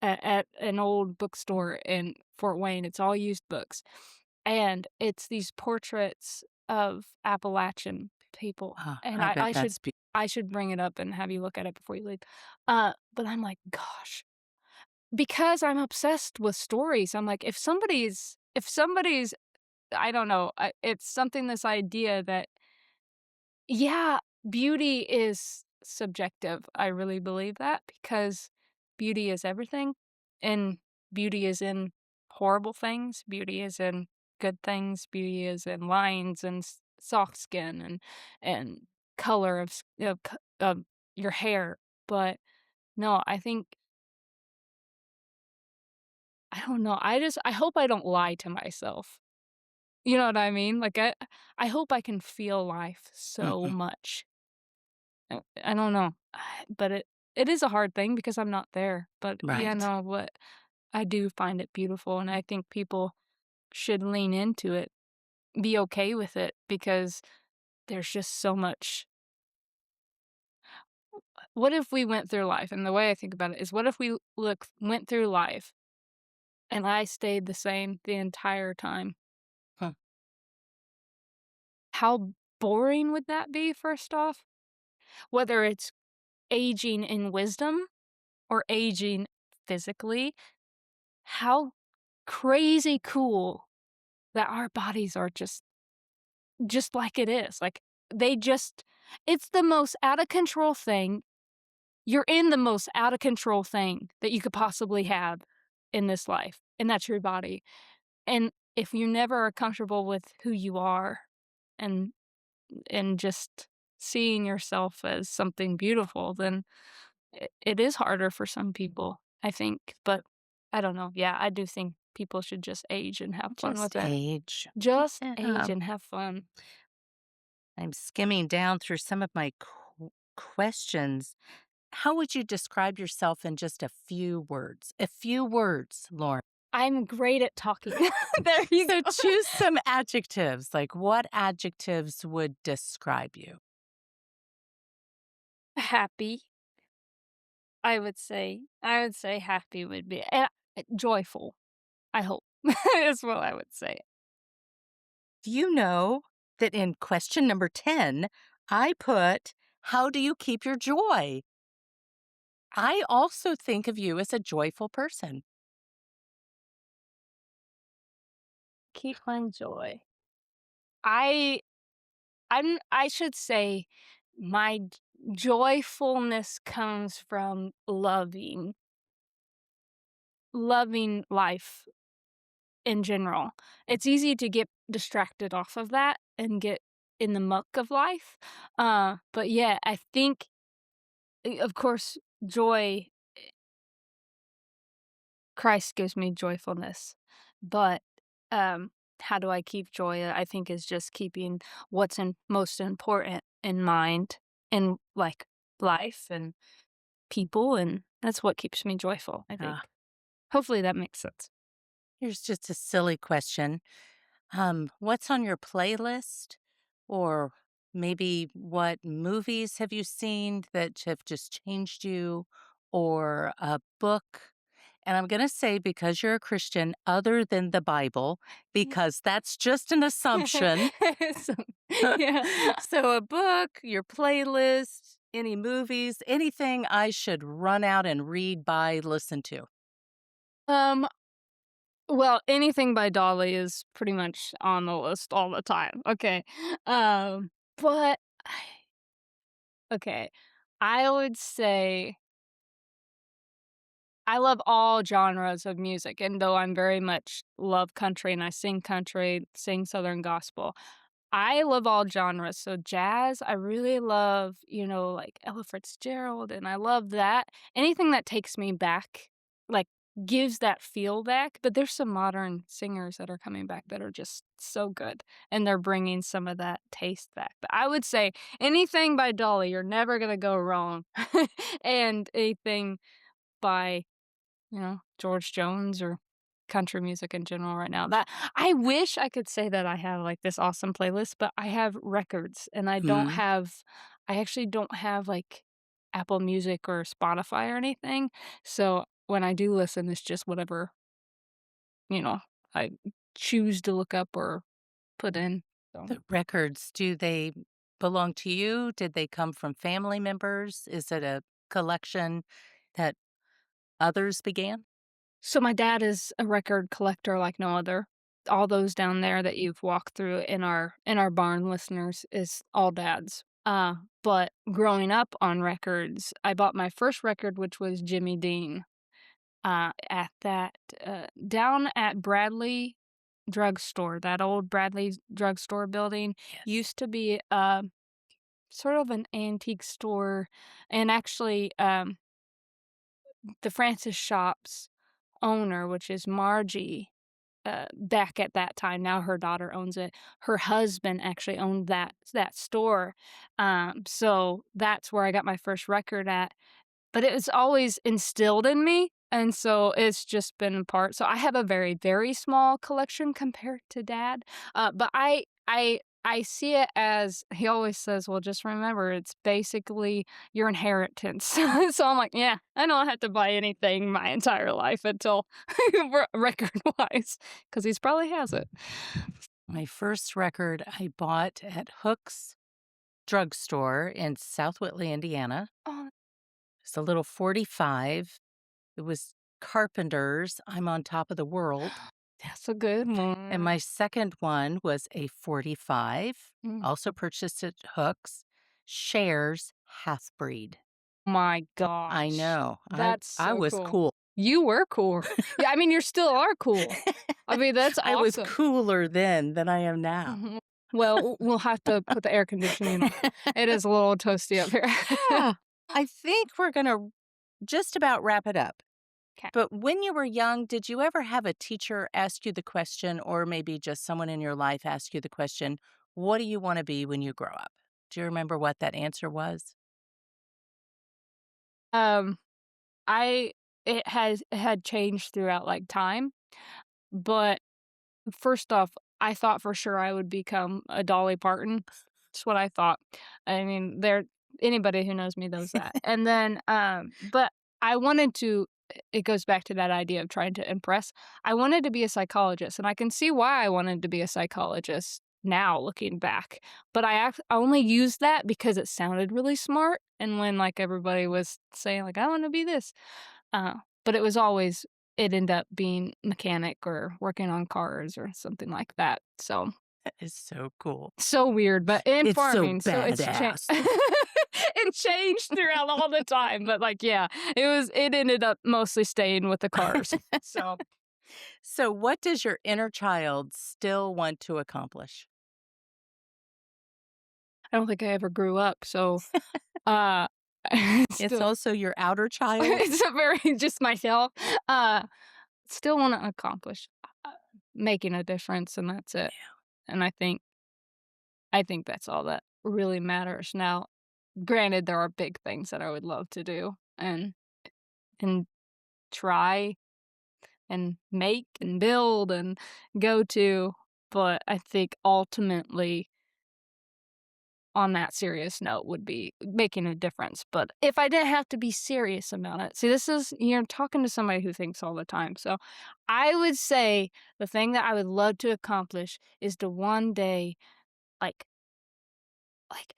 at an old bookstore in Fort Wayne. It's all used books, and it's these portraits of Appalachian people, and I bet I should bring it up and have you look at it before you leave. But I'm like, gosh, because I'm obsessed with stories, I'm like, if somebody's I don't know, it's something this idea that, yeah, beauty is subjective. I really believe that because beauty is everything, and beauty is in horrible things, beauty is in good things, beauty is in lines and soft skin and color of your hair. But no, I think I don't know. I hope I don't lie to myself. You know what I mean? Like, I hope I can feel life so Mhm. much. I don't know, but it is a hard thing because I'm not there, but, yeah, Right. no, but I do find it beautiful, and I think people should lean into it, be okay with it, because there's just so much. What if we went through life, and the way I think about it is, what if we went through life and I stayed the same the entire time? Huh. How boring would that be, first off? Whether it's aging in wisdom or aging physically, how crazy cool that our bodies are just like it is. Like, they just it's the most out of control thing. You're in the most out of control thing that you could possibly have in this life, and that's your body. And if you never are comfortable with who you are and just seeing yourself as something beautiful, then it is harder for some people, I think, but I don't know. Yeah, I do think people should just age and have fun Just with it. age. Just age Yeah. and have fun. I'm skimming down through some of my questions. How would you describe yourself in just a few words? A few words, Lauren. I'm great at talking. There you So go. choose some adjectives. Like, what adjectives would describe you? Happy, I would say happy would be joyful, I hope, is what I would say. Do you know that in question number 10, I put, how do you keep your joy? I also think of you as a joyful person. Keep my joy. I I should say my joyfulness comes from loving life in general. It's easy to get distracted off of that and get in the muck of life. But yeah, I think, of course, joy, Christ gives me joyfulness. But how do I keep joy? I think is just keeping what's most important in mind in like life and people, and that's what keeps me joyful, I think. Ah, Hopefully that makes sense. here's just a silly question. What's on your playlist? Or maybe what movies have you seen that have just changed you? Or a book? And I'm going to say, because you're a Christian, other than the Bible, because that's just an assumption. So, yeah. So, a book, your playlist, any movies, anything I should run out and read, buy, listen to. Um, Well, anything by Dolly is pretty much on the list all the time. Okay. But okay, I would say I love all genres of music, and though I'm very much love country, sing Southern gospel, I love all genres. So jazz, I really love, like Ella Fitzgerald, and I love that. Anything that takes me back, like gives that feel back. But there's some modern singers that are coming back that are just so good, and they're bringing some of that taste back. But I would say anything by Dolly, you're never gonna go wrong, and anything by George Jones or country music in general right now. That I wish I could say that I have, like, this awesome playlist, but I have records, and Mm. I actually don't have, like, Apple Music or Spotify or anything, so when I do listen, it's just whatever, you know, I choose to look up or put in, so. The records, do they belong to you? Did they come from family members? Is it a collection that others began? So my dad is a record collector like no other. All those down there that you've walked through in our barn, listeners, is all dad's. But growing up on records, I bought my first record, which was Jimmy Dean, at that down at Bradley drugstore. That old Bradley drugstore building Yes. used to be sort of an antique store, and actually, the Francis Shops owner, which is Margie, back at that time, now her daughter owns it. Her husband actually owned that store, so that's where I got my first record at, but it was always instilled in me, and so it's just been a part. So I have a very, very small collection compared to dad, but I see it as he always says, "Well, just remember, it's basically your inheritance." So I'm like, "Yeah, I don't have to buy anything my entire life until record-wise, because he's probably has it." My first record I bought at Hook's drugstore in South Whitley, Indiana. Oh, It's a little 45. It was Carpenter's I'm on Top of the World. that's a good And one. my second one was a 45, Mm. also purchased at Hook's, Cher's Half Breed. My I gosh. know. That's I so was cool. cool. You were cool. Yeah, I mean, you still are cool. I mean, that's I was awesome. cooler then than I am now. Mhm. Well, we'll have to put the air conditioning on. It is a little toasty up here. Yeah, I think we're gonna just about wrap it up. 'Kay. But when you were young, did you ever have a teacher ask you the question, or maybe just someone in your life ask you the question, "What do you wanna be when you grow up?" Do you remember what that answer was? Um, I it had changed throughout, like, time, but first off, I thought for sure I would become a Dolly Parton. That's what I thought. I mean, anybody who knows me knows that. And then, but I wanted to it goes back to that idea of trying to impress. I wanted to be a psychologist, and I can see why I wanted to be a psychologist now looking back. But I only used that because it sounded really smart, and when, like, everybody was saying, like, "I wanna be this," uh, but it ended up being mechanic or working on cars or something like that, so That is so cool. so weird, but in It's so farming, so it's badass. it changed throughout all the time, but, like, yeah, it ended up mostly staying with the cars, so So, what does your inner child still want to accomplish? I don't think I ever grew up, so, uh, It's still also your outer child? it's a very just myself, uh, still wanna accomplish, making a difference, and that's it, and I think that's all that really matters now. Granted, there are big things that I would love to do and try and make and build and go to, but I think ultimately, on that serious note, would be making a difference. But if I didn't have to be serious about it, see, you're talking to somebody who thinks all the time. So I would say the thing that I would love to accomplish is to one day, like, like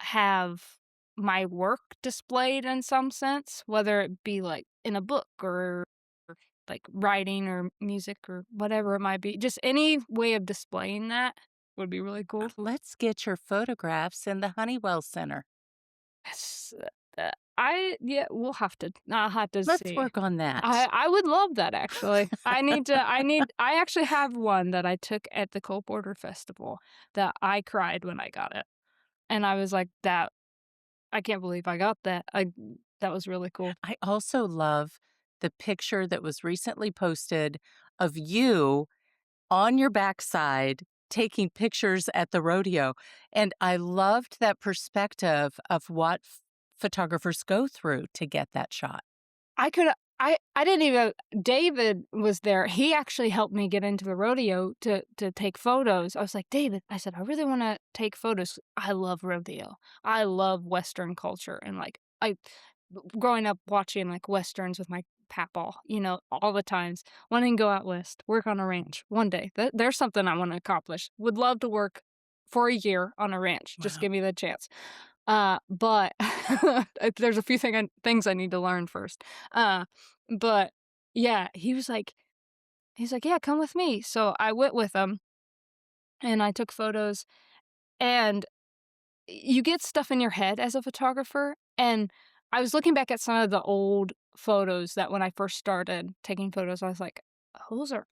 have my work displayed in some sense, whether it be like in a book or like writing or music or whatever it might be. Just any way of displaying that would be really cool. Let's get your photographs in the Honeywell Center. S yeah, I'll have to Let's see. work on that. I would love that actually. I actually have one that I took at the Cold Border Festival that I cried when I got it. And I was like, "That I can't believe I got that." That was really cool. I also love the picture that was recently posted of you on your backside taking pictures at the rodeo. And I loved that perspective of what photographers go through to get that shot. I could I didn't even David was there. He actually helped me get into the rodeo to take photos. I was like, "David," I said, "I really wanna take photos." I love rodeo. I love Western culture and, like, growing up watching, like, Westerns with my papaw, all the times, wanting to go out west, work on a ranch one day. There's something I wanna accomplish. Would love to work for a year on a ranch. Just Wow. give me the chance. But there's a few things I need to learn first. But yeah, he's like, "Yeah, come with me." So I went with him and I took photos and you get stuff in your head as a photographer. And I was looking back at some of the old photos that when I first started taking photos, I was like, those are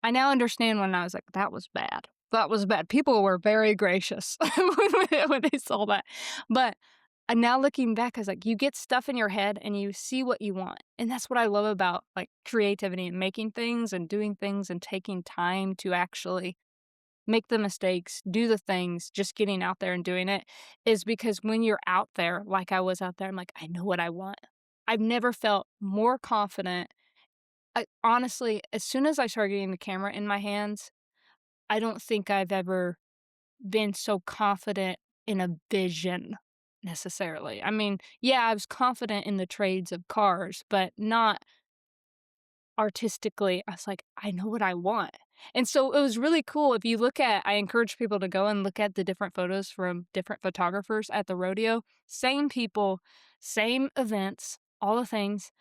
I now understand when I was like, "That was bad. That was bad." People were very gracious when they saw that. But, now looking back, I was like, you get stuff in your head and you see what you want, and that's what I love about, like, creativity and making things and doing things and taking time to actually make the mistakes, do the things, just getting out there and doing it, is because when you're out there, like I was out there, I'm like, "I know what I want." I've never felt more confident. I honestly, as soon as I started getting the camera in my hands, I don't think I've ever been so confident in a vision necessarily. I mean, yeah, I was confident in the trades of cars, but not artistically. I was like, "I know what I want." And so it was really cool. If you look at I encourage people to go and look at the different photos from different photographers at the rodeo. Same people, same events, all the things,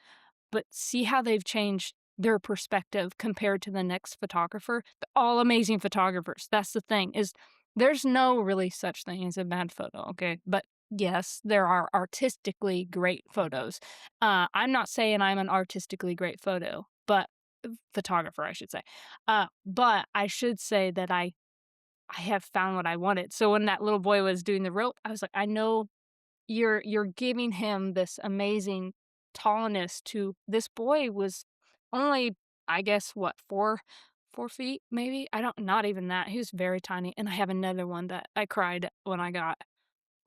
but see how they've changed their perspective compared to the next photographer. They're all amazing photographers. That's the thing is there's no really such thing as a bad photo, okay? But yes, there are artistically great photos. I'm not saying I'm an artistically great photographer, I should say. But I should say that I have found what I wanted. So when that little boy was doing the rope, I was like, I know you're giving him this amazing tallness to this boy was only, I guess, what, 4 feet maybe? I don't not even that. He was very tiny, and I have another one that I cried when I got.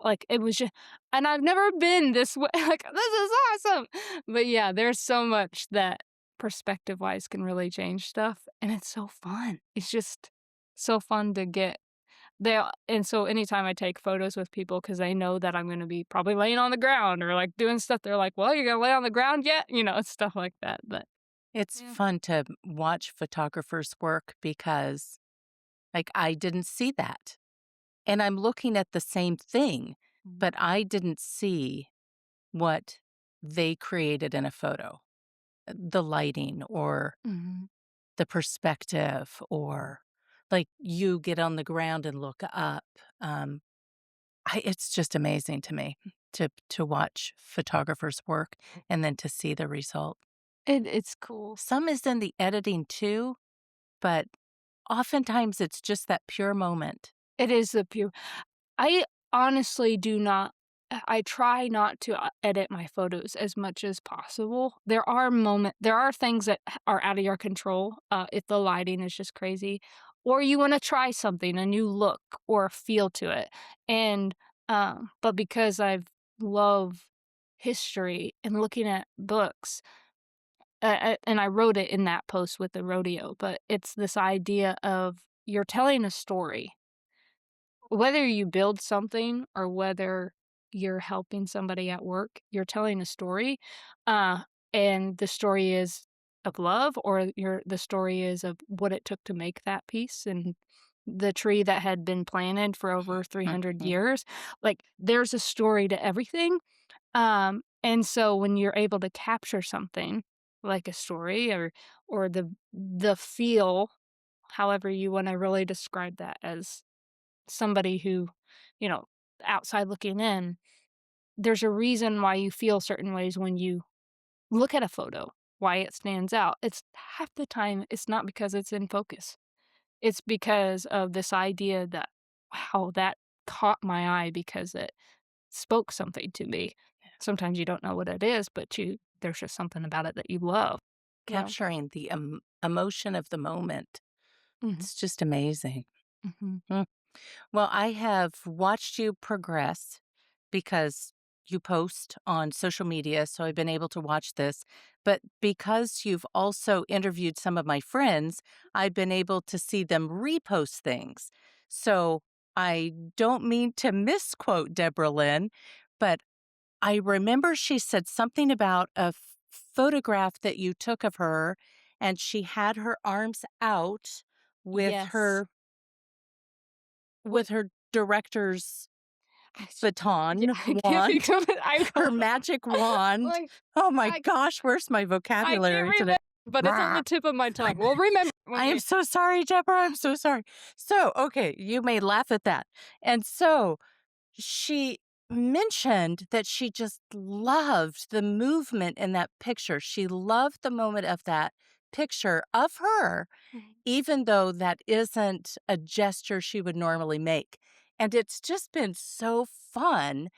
Like, it was just and I've never been this way, like, "This is awesome!" But, yeah, there's so much that perspective-wise can really change stuff, and it's so fun. It's just so fun to get and so anytime I take photos with people, because they know that I'm gonna be probably laying on the ground or, like, doing stuff, they're like, "Well, you gonna lay on the ground yet?" It's stuff like that, but It's yeah. fun to watch photographers work because, like, I didn't see that. And I'm looking at the same thing, Mhm. but I didn't see what they created in a photo. The lighting or Mhm. the perspective or like you get on the ground and look up. Um, it's just amazing to me to watch photographers work and then to see the result. It's cool. Some is in the editing too, but oftentimes it's just that pure moment. It is the pure I honestly do not I try not to, edit my photos as much as possible. There are things that are out of your control, if the lighting is just crazy, or you wanna try something, a new look or feel to it, and, but because I've love history and looking at books, and I wrote it in that post with the rodeo, but it's this idea of you're telling a story. Whether you build something or whether you're helping somebody at work, you're telling a story, uh, and the story is of love or the story is of what it took to make that piece and the tree that had been planted for over 300 Mhm. years. Like, there's a story to everything, and so when you're able to capture something like a story or the feel, however you wanna really describe that as somebody who, you know, outside looking in, there's a reason why you feel certain ways when you look at a photo, why it stands out. It's half the time, it's not because it's in focus. It's because of this idea that, wow, that caught my eye because it spoke something to me. Sometimes you don't know what it is, but there's just something about it that you love. Yeah. Capturing the emotion of the moment. Mhm, It's just amazing. mhm. Mm. Well, I have watched you progress because you post on social media, so I've been able to watch this. But because you've also interviewed some of my friends, I've been able to see them repost things. So I don't mean to misquote Deborah Lynn, but I remember she said something about a photograph that you took of her, and she had her arms out with Yes. her with her director's I sh Yeah, baton, I can't think wand, of it. I her don't know. magic wand. Like, Oh my I gosh, where's my I can't vocabulary today? remember, but it's on Rah. the tip of my tongue. We'll remember when I am we so sorry, Deborah. I'm so sorry. So, okay, you may laugh at that. And so she mentioned that she just loved the movement in that picture. She loved the moment of that picture of her, Mhm. even though that isn't a gesture she would normally make. And it's just been so fun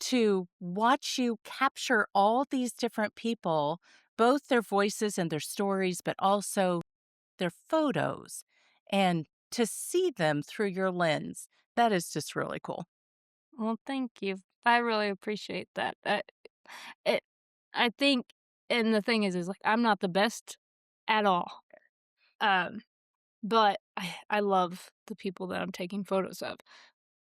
to watch you capture all these different people, both their voices and their stories, but also their photos, and to see them through your lens. That is just really cool. Well, thank you. I really appreciate that. It I think and the thing is, like, I'm not the best at all, um, but I love the people that I'm taking photos of,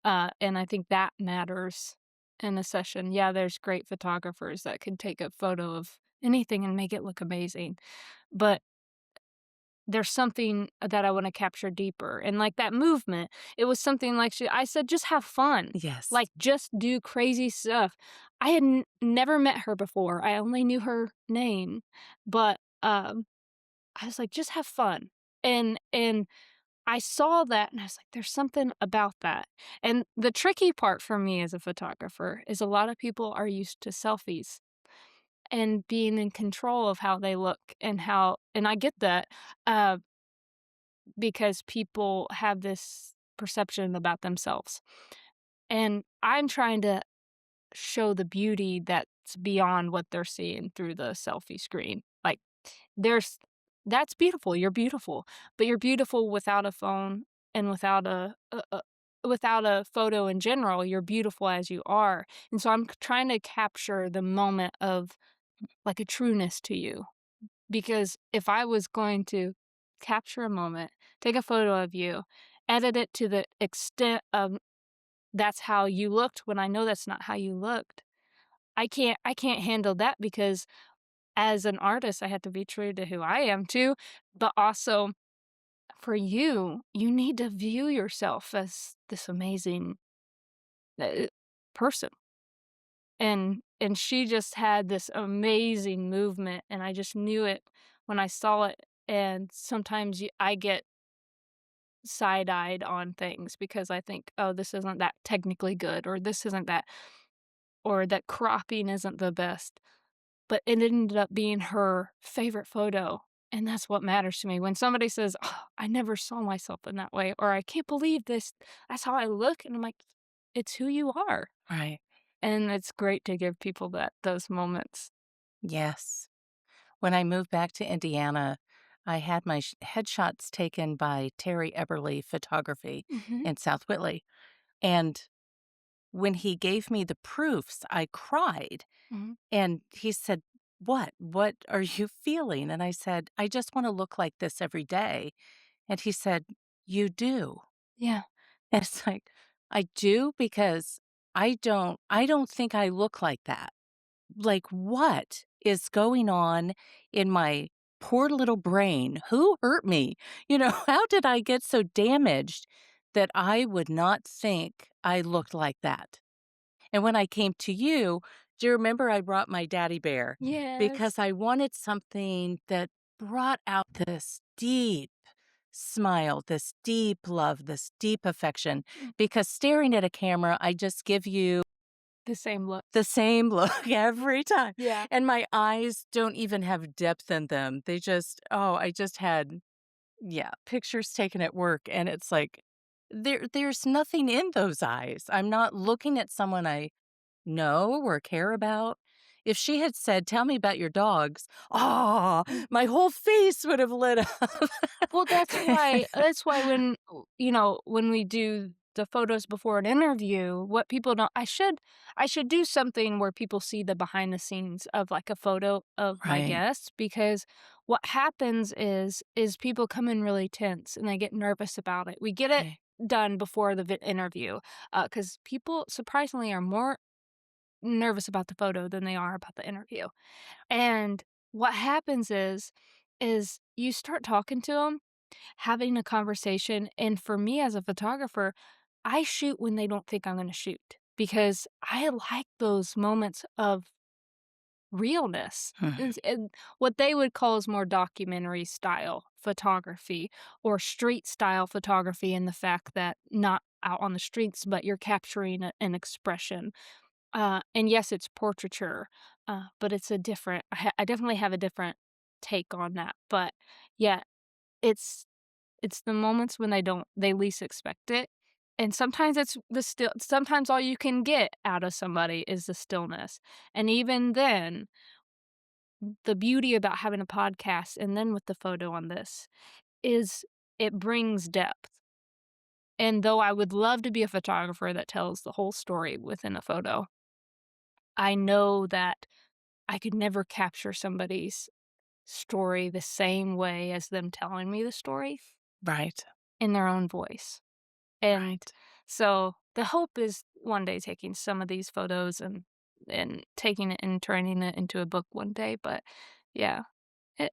and I think that matters in a session. Yeah, there's great photographers that can take a photo of anything and make it look amazing, but there's something that I wanna capture deeper, and, like, that movement, it was something like I said, "Just have fun." Yes. Like, just do crazy stuff. I had never met her before, I only knew her name, but, I was like, "Just have fun." And I saw that, and I was like, "There's something about that." And the tricky part for me as a photographer is a lot of people are used to selfies and being in control of how they look and I get that, uh because people have this perception about themselves. And I'm trying to show the beauty that's beyond what they're seeing through the selfie screen. Like, there's that's beautiful, you're beautiful, but you're beautiful without a phone and without a photo in general, you're beautiful as you are. And so I'm trying to capture the moment of, like, a trueness to you. Because if I was going to capture a moment, take a photo of you, edit it to the extent of that's how you looked when I know that's not how you looked, I can't handle that because as an artist, I have to be true to who I am too, but also for you, you need to view yourself as this amazing, uh, person. And she just had this amazing movement, and I just knew it when I saw it, and sometimes I get side-eyed on things because I think, "Oh, this isn't that technically good," or "This isn't that" or "That cropping isn't the best," but it ended up being her favorite photo, and that's what matters to me. When somebody says, "Oh, I never saw myself in that way," or "I can't believe that's how I look," and I'm like, "It's who you are." Right. And it's great to give people those moments. Yes. When I moved back to Indiana, I had my headshots taken by Terry Eberly Photography Mhm, in South Whitley. And when he gave me the proofs, I cried. mhm. And he said, "What? What are you feeling?" And I said, "I just want to look like this every day." And he said, "You do." Yeah. And it's like, "I do because I don't think I look like that." Like, what is going on in my poor little brain? Who hurt me? How did I get so damaged that I would not think I looked like that? And when I came to you, Do you remember I brought my daddy bear? Yes. Because I wanted something that brought out this deep smile, this deep love, this deep affection. Mm. Because staring at a camera, I just give you The same look. the same look every time. Yeah. And my eyes don't even have depth in them. They just, oh, I just had, yeah, pictures taken at work. And it's like, there's nothing in those eyes. I'm not looking at someone I know or care about. If she had said, "Tell me about your dogs," oh, my whole face would have lit up. Well, that's why when when we do the photos before an interview, what people don't I should do something where people see the behind the scenes of like a photo of my Right. guests, because what happens is people come in really tense and they get nervous about it. We get it Right. done before the interview, because people surprisingly are more nervous about the photo than they are about the interview. And what happens is you start talking to them, having a conversation, and for me as a photographer, I shoot when they don't think I'm gonna shoot, because I like those moments of realness. Mhm. And what they would call is more documentary style photography or street style photography, in the fact that not out on the streets, but you're capturing an expression. And yes, it's portraiture, but it's a different I definitely have a different take on that, but yeah, it's it's the moments when they least expect it, and sometimes it's sometimes all you can get out of somebody is the stillness, and even then, the beauty about having a podcast and then with the photo on this is it brings depth, and though I would love to be a photographer that tells the whole story within a photo, I know that I could never capture somebody's story the same way as them telling me the story Right. in their own voice. And Right. so the hope is one day taking some of these photos and taking it and turning it into a book one day. But yeah, it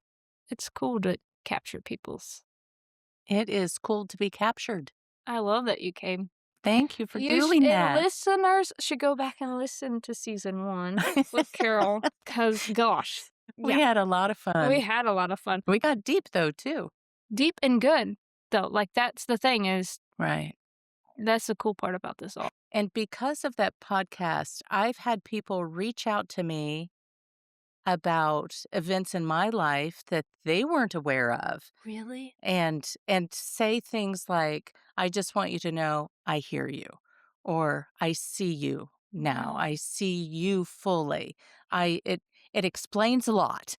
it's cool to capture people's. It is cool to be captured. I love that you came. Thank you for doing And that. listeners should go back and listen to season 1 with Carol, because gosh, We yeah, had a lot of we fun. had a lot of fun. We got deep though, too. Deep and good, though, like, that's the thing is Right. that's the cool part about this all. And because of that podcast, I've had people reach out to me about events in my life that they weren't aware of. Really? And say things like, "I just want you to know I hear you," or "I see you now. Wow. I see you fully." I it explains a lot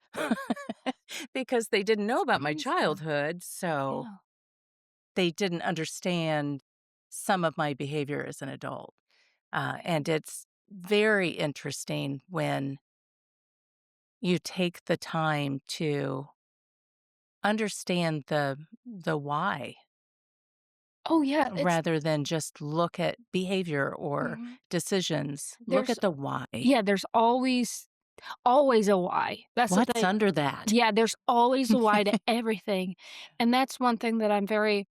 because they didn't know about my Praise God. childhood, so Yeah. they didn't understand some of my behavior as an adult. And it's very interesting when you take the time to understand the why Oh, yeah, it's rather than just look at behavior or mhm. decisions. Look There's at the why. yeah, there's always a why. That's the What's thing. under that? Yeah, there's always a why to everything, and that's one thing that I'm very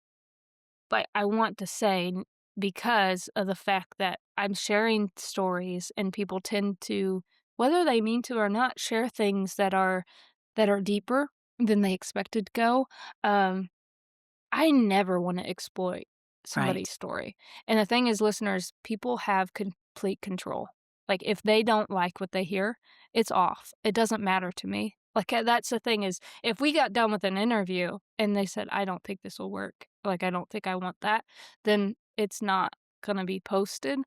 like, I want to say, because of the fact that I'm sharing stories and people tend to, whether they mean to or not, share things that are deeper than they expected to go. Um, I never wanna exploit somebody's Right. story, and the thing is, listeners, people have complete control. Like, if they don't like what they hear, it's off. It doesn't matter to me. Like, that's the thing is, if we got done with an interview and they said, "I don't think this will work," like, "I don't think I want that," then it's not gonna be posted.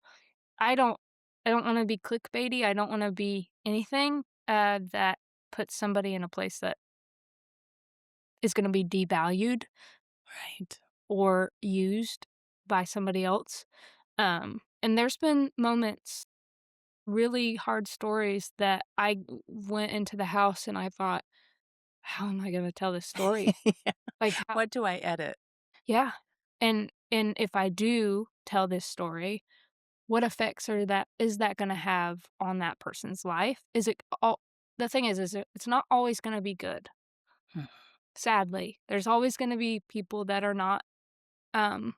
I don't I don't wanna be clickbaity, I don't wanna be anything, that puts somebody in a place that is gonna be devalued Right. or used by somebody else. And there's been moments, really hard stories that went into the house and I thought, how am I going to tell this story? Yeah. Like, how, What do I edit? yeah. And if I do tell this story, what effects is that going to have on that person's life? Is it all, the thing it's not always going to be good. Hmm. Sadly, there's always going to be people that um,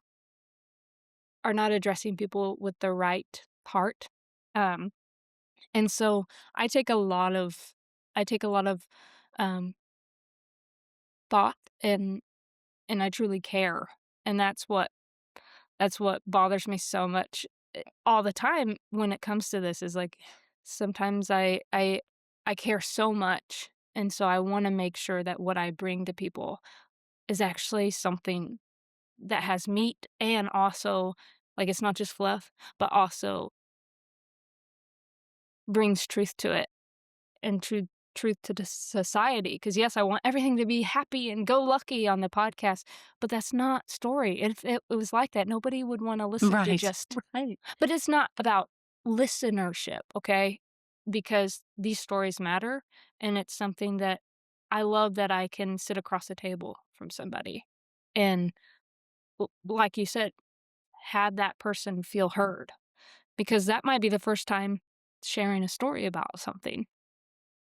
are not addressing people with the right heart. Um, And so I take a lot of I take a lot of um, thought and I truly care. And that's what bothers me so much all the time when it comes to this is like sometimes I care so much. And so I want to make sure that what I bring to people is actually something that has meat and also like it's not just fluff, but also brings truth to it and truth to the society. Because yes, I want everything to be happy and go lucky on the podcast, but that's not story. If it was like that, nobody would want to listen to Right. just. Right. But it's not about listenership, okay? Because these stories matter, and it's something that I love that I can sit across the table from somebody and, like you said, have that person feel heard because that might be the first time sharing a story about something.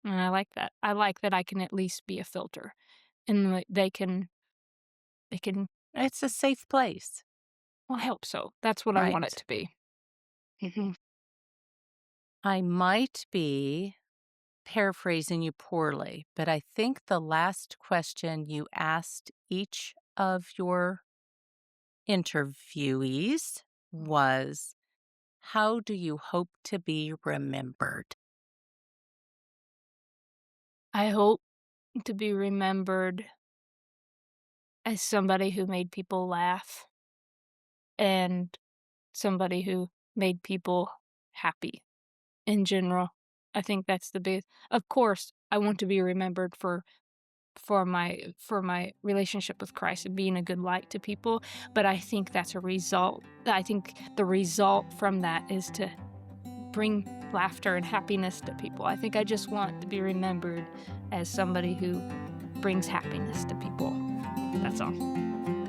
And I like that. I like that I can at least be a filter and like, they can, It's a safe place. well, I hope so. That's what I want it Right. to be. Mhm. I might be paraphrasing you poorly, but I think the last question you asked each of your interviewees was, how do you hope to be remembered? I hope to be remembered as somebody who made people laugh and somebody who made people happy in general. I think that's the big. Of course, I want to be remembered for my relationship with Christ and being a good light to people, but I think that's a result. I think the result from that is to bring laughter and happiness to people. I think I just want to be remembered as somebody who brings happiness to people. That's all.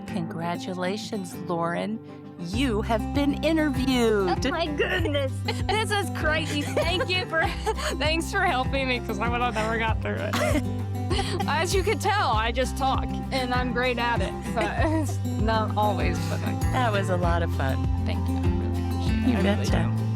Congratulations, Lauren. You have been interviewed. Oh my goodness. This is crazy. Thanks for helping me because I would have never got through it. As you can tell, I just talk and I'm great at it. But not always, but That was a lot of fun. thank you. I really appreciate it. You I really betcha. do.